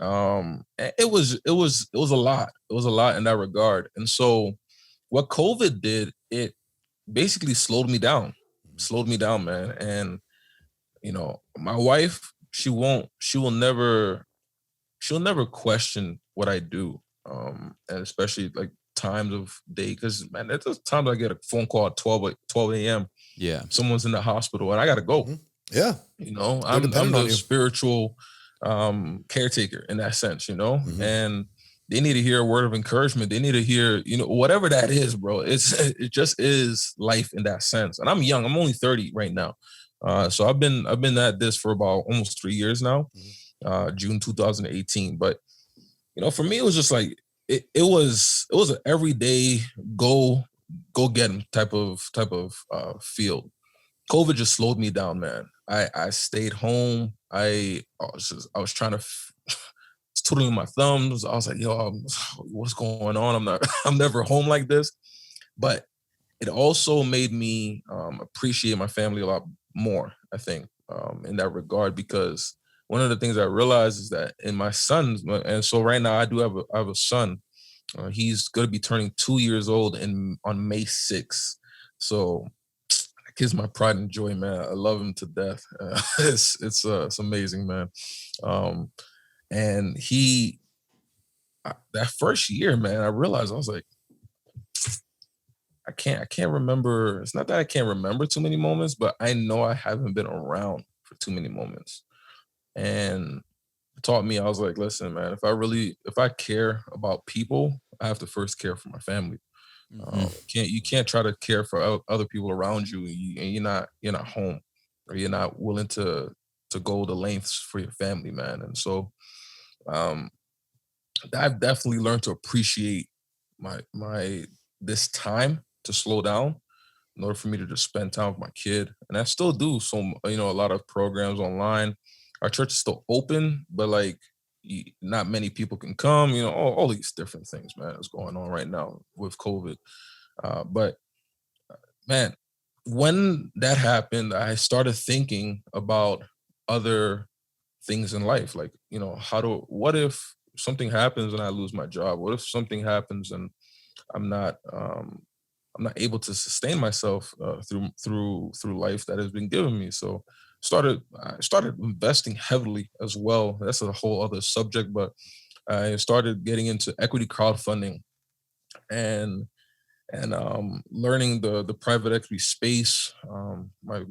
It was a lot. It was a lot in that regard. And so what COVID did, it basically slowed me down, man. And, you know, my wife, she'll never question what I do. And especially like times of day, because man, there's times I get a phone call at 12 a.m. Yeah. Someone's in the hospital and I gotta go. Yeah. You know, I'm the spiritual caretaker in that sense, you know, and they need to hear a word of encouragement. They need to hear, you know, whatever that is, bro. It just is life in that sense. And I'm young. I'm only 30 right now. So I've been at this for about almost 3 years now, June 2018. But, you know, for me, it was just like, it was an everyday go get 'em type of field. COVID just slowed me down, man. I stayed home. I was trying to twiddling my thumbs. I was like, yo, what's going on? I'm never home like this. But it also made me appreciate my family a lot more, I think, in that regard, because one of the things I realized is that in my sons, and so right now I have a son. He's going to be turning 2 years old on May 6th. So that gives my pride and joy, man. I love him to death. It's amazing, man. And that first year, man, I realized I was like, I can't remember. It's not that I can't remember too many moments, but I know I haven't been around for too many moments. And it taught me, I was like, listen, man, if I care about people, I have to first care for my family. You can't try to care for other people around you and you're not home, or you're not willing to go the lengths for your family, man. And so I've definitely learned to appreciate my this time to slow down in order for me to just spend time with my kid. And I still do a lot of programs online. Our church is still open, but like not many people can come, you know, all these different things, man, is going on right now with COVID. But man, when that happened, I started thinking about other things in life. Like, you know, what if something happens and I lose my job? What if something happens and I'm not able to sustain myself through life that has been given me? So I started investing heavily as well. That's a whole other subject, but I started getting into equity crowdfunding and learning the private equity space. My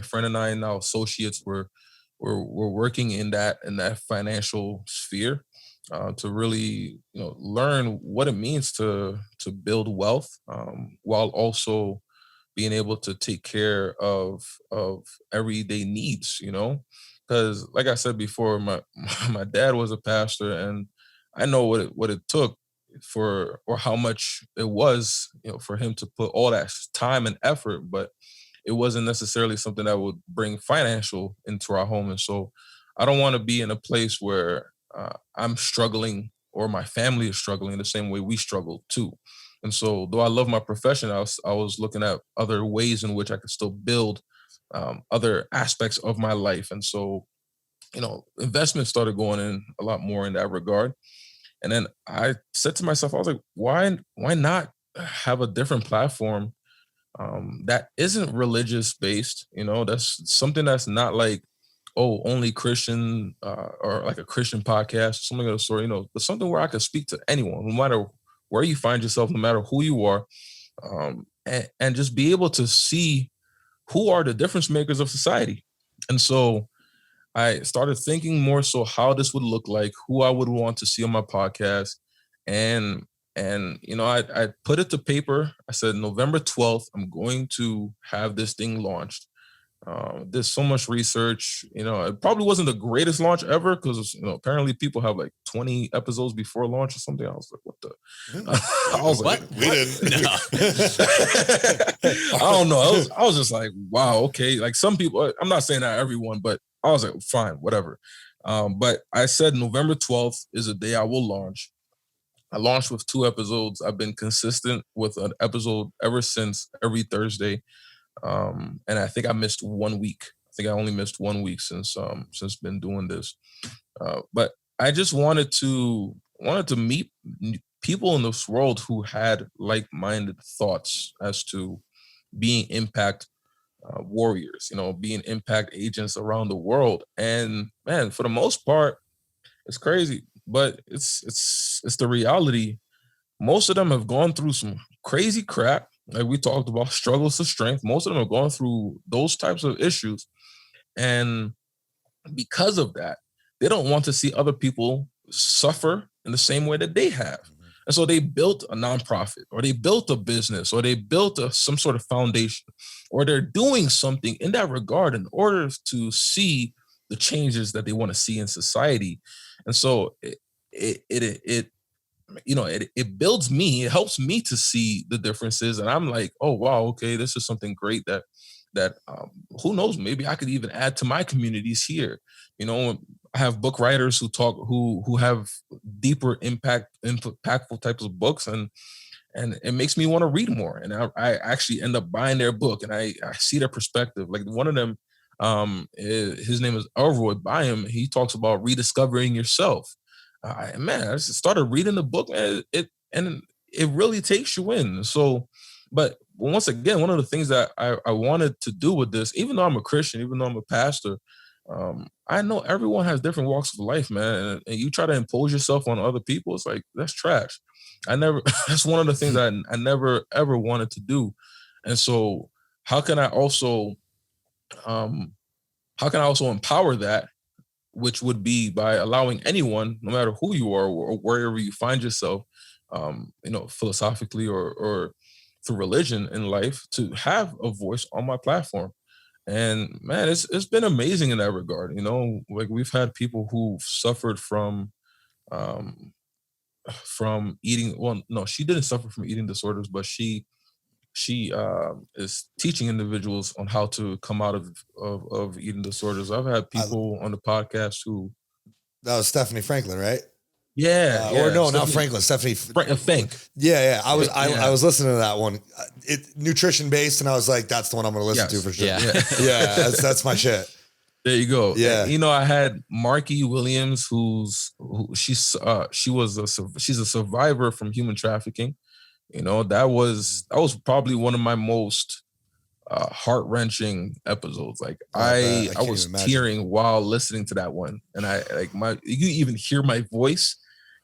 friend and I, now associates, were working in that financial sphere to really, you know, learn what it means to build wealth while also being able to take care of everyday needs, you know, because like I said before, my my dad was a pastor, and I know what it took. or how much it was, for him to put all that time and effort, but it wasn't necessarily something that would bring financial into our home. And so I don't want to be in a place where I'm struggling or my family is struggling the same way we struggle too. And so though I love my profession, I was looking at other ways in which I could still build other aspects of my life. And so, investment started going in a lot more in that regard. And then I said to myself, I was like, why not have a different platform that isn't religious based? That's something that's not like, oh, only Christian or like a Christian podcast, something of the sort, but something where I could speak to anyone, no matter where you find yourself, no matter who you are, and just be able to see who are the difference makers of society. And so I started thinking more so how this would look like, who I would want to see on my podcast. And I put it to paper. I said, November 12th, I'm going to have this thing launched. There's so much research, it probably wasn't the greatest launch ever because, apparently people have like 20 episodes before launch or something. I was like, what the? I was what? like, We didn't. No. I don't know. I was just like, wow, okay. Like some people, I'm not saying that everyone, but I was like, fine, whatever. But I said November 12th is a day I will launch. I launched with 2 episodes. I've been consistent with an episode ever since, every Thursday. And I think I missed 1 week. I think I only missed 1 week since been doing this. But I just wanted to meet people in this world who had like-minded thoughts as to being impact warriors, being impact agents around the world. And man, for the most part, it's crazy, but it's the reality. Most of them have gone through some crazy crap. Like we talked about, struggles to strength. Most of them have gone through those types of issues. And because of that, they don't want to see other people suffer in the same way that they have. And so they built a nonprofit, or they built a business, or they built some sort of foundation, or they're doing something in that regard in order to see the changes that they want to see in society. And so it builds me, it helps me to see the differences. And I'm like, oh, wow, okay, this is something great that who knows, maybe I could even add to my communities here. I have book writers who have deeper impactful types of books, and it makes me want to read more. And I actually end up buying their book, and I see their perspective. Like one of them, his name is Elroy. By him, he talks about rediscovering yourself. Man, I just started reading the book, and it really takes you in. So, but once again, one of the things that I wanted to do with this, even though I'm a Christian, even though I'm a pastor, I know everyone has different walks of life, man. And you try to impose yourself on other people, it's like, that's trash. That's one of the things that I never, ever wanted to do. And so how can I also empower that, which would be by allowing anyone, no matter who you are or wherever you find yourself, philosophically or through religion in life, to have a voice on my platform. And man, it's been amazing in that regard. Like we've had people who've suffered from eating. Well, no, she didn't suffer from eating disorders, but she is teaching individuals on how to come out of eating disorders. I've had people on the podcast who. That was Stephanie Franklin, right? Yeah, or no, not Franklin. Stephanie Fink. Yeah. I was listening to that one. Nutrition based, and I was like, that's the one I'm going to listen to for sure. Yeah, that's my shit. There you go. Yeah. I had Marky Williams, she's a survivor from human trafficking. That was probably one of my most heart-wrenching episodes. Like I was tearing while listening to that one, and you even hear my voice,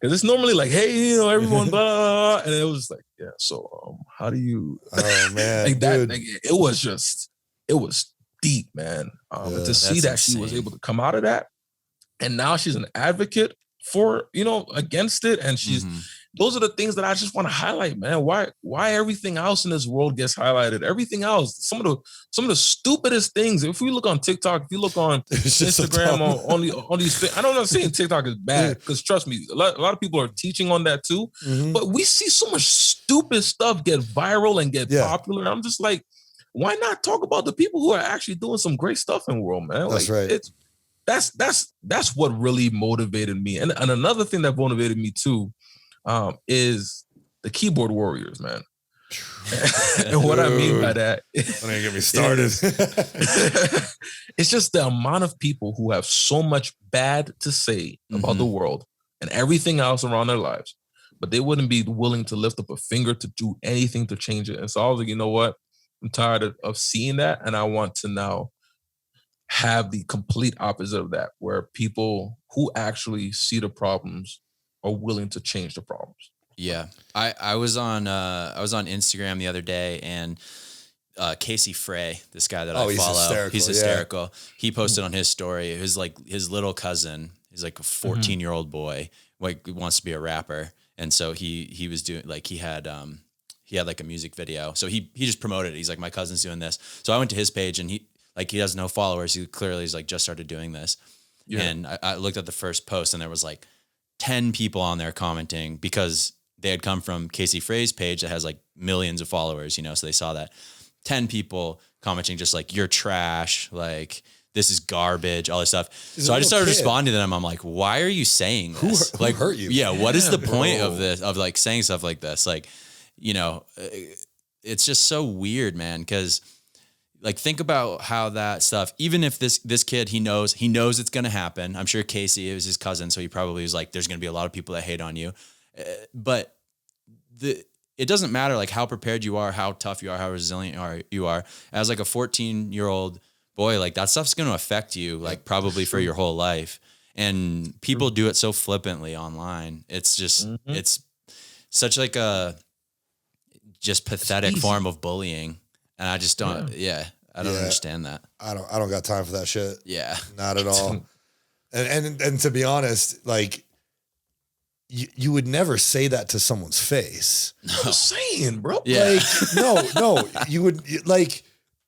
because it's normally like, hey, everyone, blah, and it was like, yeah. So how do you? Oh man, like that. Like, it was deep, man. And to see that insane. She was able to come out of that, and now she's an advocate for against it, and she's those are the things that I just want to highlight, man. Why everything else in this world gets highlighted? Everything else, some of the stupidest things. If we look on TikTok, if you look on Instagram, on these things, I'm not saying TikTok is bad, because trust me, a lot of people are teaching on that too. But we see so much stupid stuff get viral and get popular. I'm just like, why not talk about the people who are actually doing some great stuff in the world, man? That's like, right. That's what really motivated me. And another thing that motivated me too, is the keyboard warriors, man. And what I mean by that, don't even get me started. It's just the amount of people who have so much bad to say about the world and everything else around their lives, but they wouldn't be willing to lift up a finger to do anything to change it. And so I was like, you know what? I'm tired of seeing that, and I want to now have the complete opposite of that, where people who actually see the problems are willing to change the problems. Yeah. I was on Instagram the other day, and Casey Frey, this guy that I follow, he's hysterical. Yeah. He posted on his story, it was like his little cousin, he's like a 14-year-old boy, like wants to be a rapper. And so he was doing, like, he had like a music video. So he just promoted it. He's like, my cousin's doing this. So I went to his page, and he has no followers. He clearly is like just started doing this. Yeah. And I looked at the first post, and there was like 10 people on there commenting, because they had come from Casey Frey's page that has like millions of followers, you know, so they saw that. 10 people commenting just like, you're trash, like, this is garbage, all this stuff. So I just started responding to them. I'm like, why are you saying this? Who hurt you? Yeah, what is the point of this, of like saying stuff like this? Like, you know, it's just so weird, man, because like, think about how that stuff, even if this kid, he knows it's going to happen. I'm sure Casey, it was his cousin, so he probably was like, there's going to be a lot of people that hate on you. But it doesn't matter like how prepared you are, how tough you are, how resilient you are. As like a 14-year-old boy, like that stuff's going to affect you, like probably for your whole life. And people do it so flippantly online. It's just, it's such like a just pathetic form of bullying. And I just don't, I don't understand that. I don't got time for that shit. Yeah. Not at all. and to be honest, like, you would never say that to someone's face. No. I'm saying, bro. Yeah. Like, no, you would, like,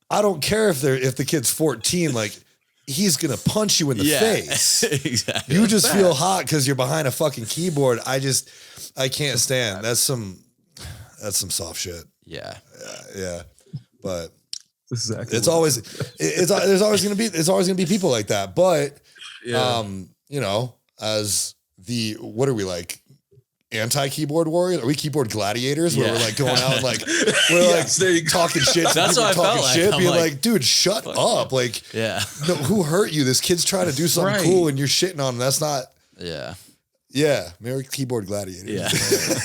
I don't care if the kid's 14, like, he's going to punch you in the face. Exactly. You just feel hot because you're behind a fucking keyboard. I can't stand. That's some soft shit. Yeah. Yeah. But exactly. there's always going to be people like that. But, you know, as what are we, like, anti-keyboard warriors? Are we keyboard gladiators where we're like going out and like we're like talking shit to That's people, what I talking felt shit, like. being like, dude, shut up. Like, no, who hurt you? This kid's trying to do something cool and you're shitting on him. That's not. Yeah, Mary keyboard gladiators. Yeah.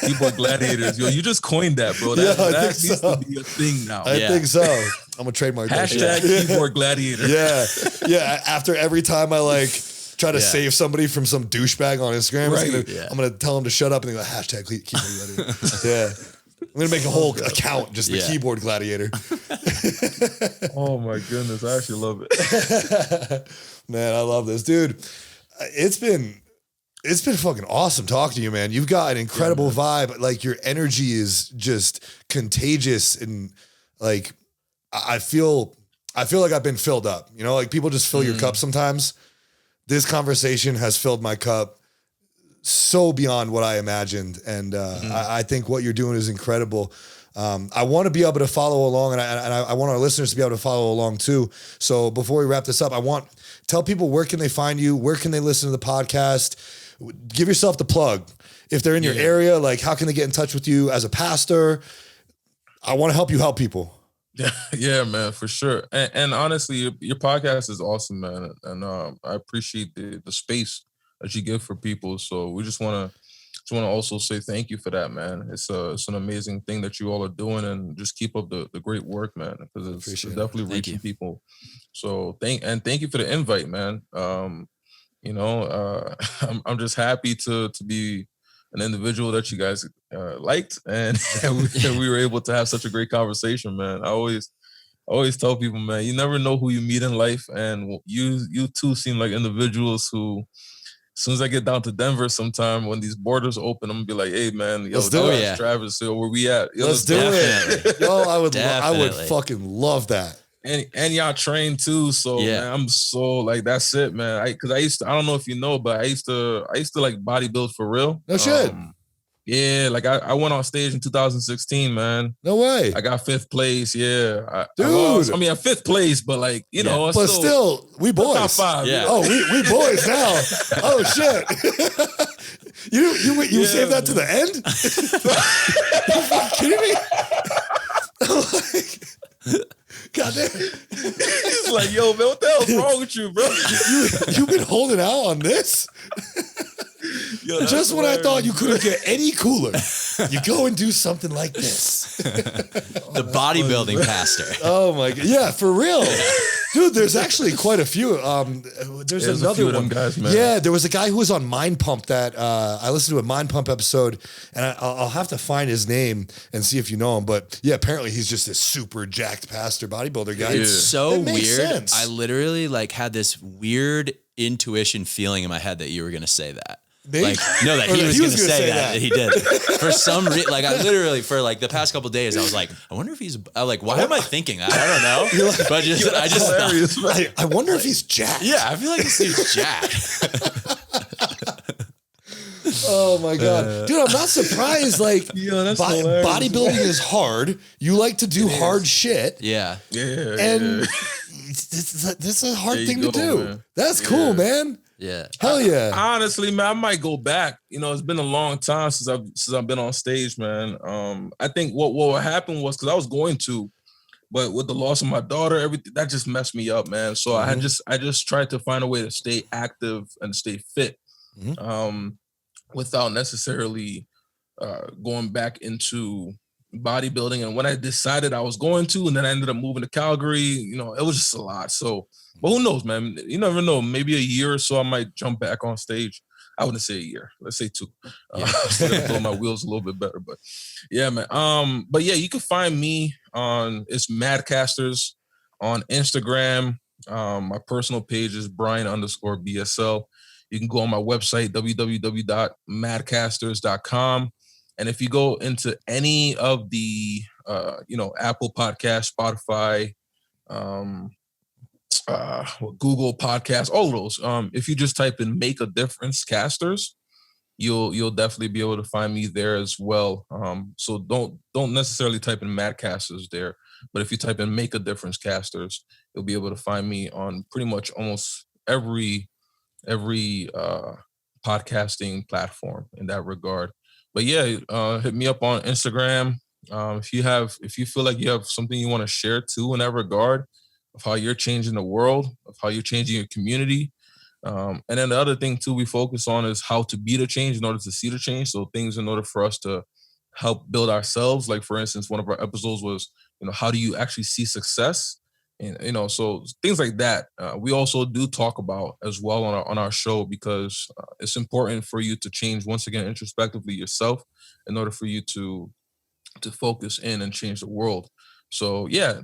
Keyboard gladiators. Yo, you just coined that, bro. That needs to be a thing now. I think so. I'm gonna trademark that. Hashtag keyboard gladiator. Yeah. After every time I like try to save somebody from some douchebag on Instagram, I'm gonna tell them to shut up and they go, hashtag keyboard gladiator. Yeah. I'm gonna make a whole account just the keyboard gladiator. Oh my goodness, I actually love it. Man, I love this, dude. It's been fucking awesome talking to you, man. You've got an incredible vibe. Like, your energy is just contagious, and like I feel like I've been filled up. You know, like people just fill your cup sometimes. This conversation has filled my cup so beyond what I imagined, and I think what you're doing is incredible. I want to be able to follow along, and I want our listeners to be able to follow along too. So before we wrap this up, tell people, where can they find you? Where can they listen to the podcast? Give yourself the plug. If they're in your area, like, how can they get in touch with you as a pastor? I want to help you help people. Yeah, man, for sure. And honestly, your podcast is awesome, man. And I appreciate the space that you give for people. So we just want to also say thank you for that, man. It's an amazing thing that you all are doing, and just keep up the great work, man, because it's definitely reaching people. So thank you for the invite, man. You know, I'm just happy to be an individual that you guys liked, and we were able to have such a great conversation, man. I always tell people, man, you never know who you meet in life, and you two seem like individuals who as soon as I get down to Denver sometime when these borders open, I'm gonna be like, hey man, yo, let's do it. Travis, yo, where we at? Yo, let's do it. Yo, I would fucking love that. And y'all train too, so man, I'm so like that's it, man. I don't know if you know, but I used to like bodybuild for real. No shit. Yeah, like I went on stage in 2016, man. No way. I got 5th place. Yeah, dude. I mean, I'm 5th place, but like you know, but still, we boys. Top 5. Yeah. Oh, we boys now. Oh shit. You saved that to the end? You fucking kidding me? God damn. He's like, yo, man, what the hell's wrong with you, bro? You've been holding out on this? Yo, just when I thought you couldn't get any cooler, you go and do something like this. The bodybuilding pastor. Oh my God. Yeah, for real. Dude, there's actually quite a few. There's another one. Guys, man. Yeah, there was a guy who was on Mind Pump that I listened to a Mind Pump episode, and I'll have to find his name and see if you know him. But yeah, apparently he's just a super jacked pastor bodybuilder guy. It's so weird. Sense. I literally like had this weird intuition feeling in my head that you were going to say that. Me? Like, no, that he was going to say that. He did. For some reason, like I literally, for like the past couple of days, I was like, I wonder if he's, like, why am I thinking that? I don't know. But I just thought, I wonder if he's jacked. Yeah, I feel like this dude's jacked. Oh my God. Dude, I'm not surprised. Like, bodybuilding is hard. You like to do hard shit. Yeah. And this is a hard thing to do. Man. That's cool, man. Yeah. Hell yeah. Honestly, man, I might go back. You know, it's been a long time since I've been on stage, man. I think what happened was because I was going to, but with the loss of my daughter, everything that just messed me up, man. So I just tried to find a way to stay active and stay fit, without necessarily going back into bodybuilding. And when I decided I was going to, and then I ended up moving to Calgary, you know, it was just a lot. So. But who knows, man? You never know. Maybe a year or so I might jump back on stage. I wouldn't say a year. Let's say 2. So to blow my wheels a little bit better. But yeah, man. But yeah, you can find me on it's Madcasters on Instagram. My personal page is Bryan_BSL. You can go on my website, www.madcasters.com. And if you go into any of the Apple Podcasts, Spotify, Google Podcasts, all of those. If you just type in "Make a Difference Casters," you'll definitely be able to find me there as well. So don't necessarily type in Mad Casters there, but if you type in "Make a Difference Casters," you'll be able to find me on pretty much almost every podcasting platform in that regard. But yeah, hit me up on Instagram. If you feel like you have something you want to share too in that regard, of how you're changing the world, of how you're changing your community. And then the other thing too we focus on is how to be the change in order to see the change. So things in order for us to help build ourselves. Like for instance, one of our episodes was, how do you actually see success? And, so things like that. We also do talk about as well on our show, because it's important for you to change once again, introspectively yourself in order for you to focus in and change the world. So yeah,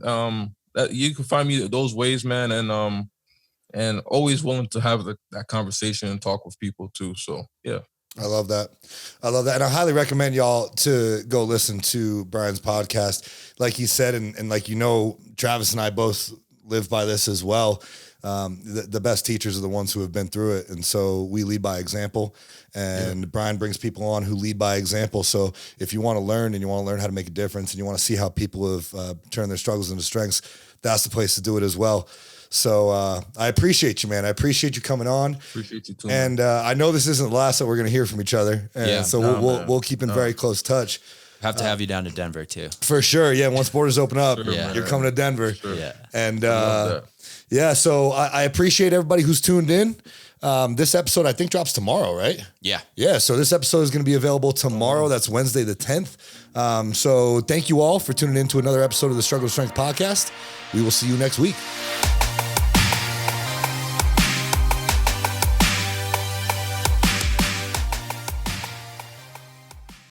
you can find me those ways, man, and always willing to have that conversation and talk with people too. So yeah, I love that, and I highly recommend y'all to go listen to Bryan's podcast. Like he said, and like Travis and I both live by this as well. The best teachers are the ones who have been through it, and so we lead by example. And Bryan brings people on who lead by example. So if you want to learn and you want to learn how to make a difference and you want to see how people have turned their struggles into strengths, that's the place to do it as well. So I appreciate you, man. I appreciate you coming on. Appreciate you too. And I know this isn't the last that we're going to hear from each other. And so we'll keep in very close touch. Have to have you down to Denver too. For sure. Yeah. Once borders open up, you're coming to Denver. Sure. Yeah. And so I appreciate everybody who's tuned in. This episode, I think, drops tomorrow, right? Yeah. Yeah. So this episode is going to be available tomorrow. That's Wednesday the 10th. So thank you all for tuning in to another episode of the Struggle to Strength podcast. We will see you next week.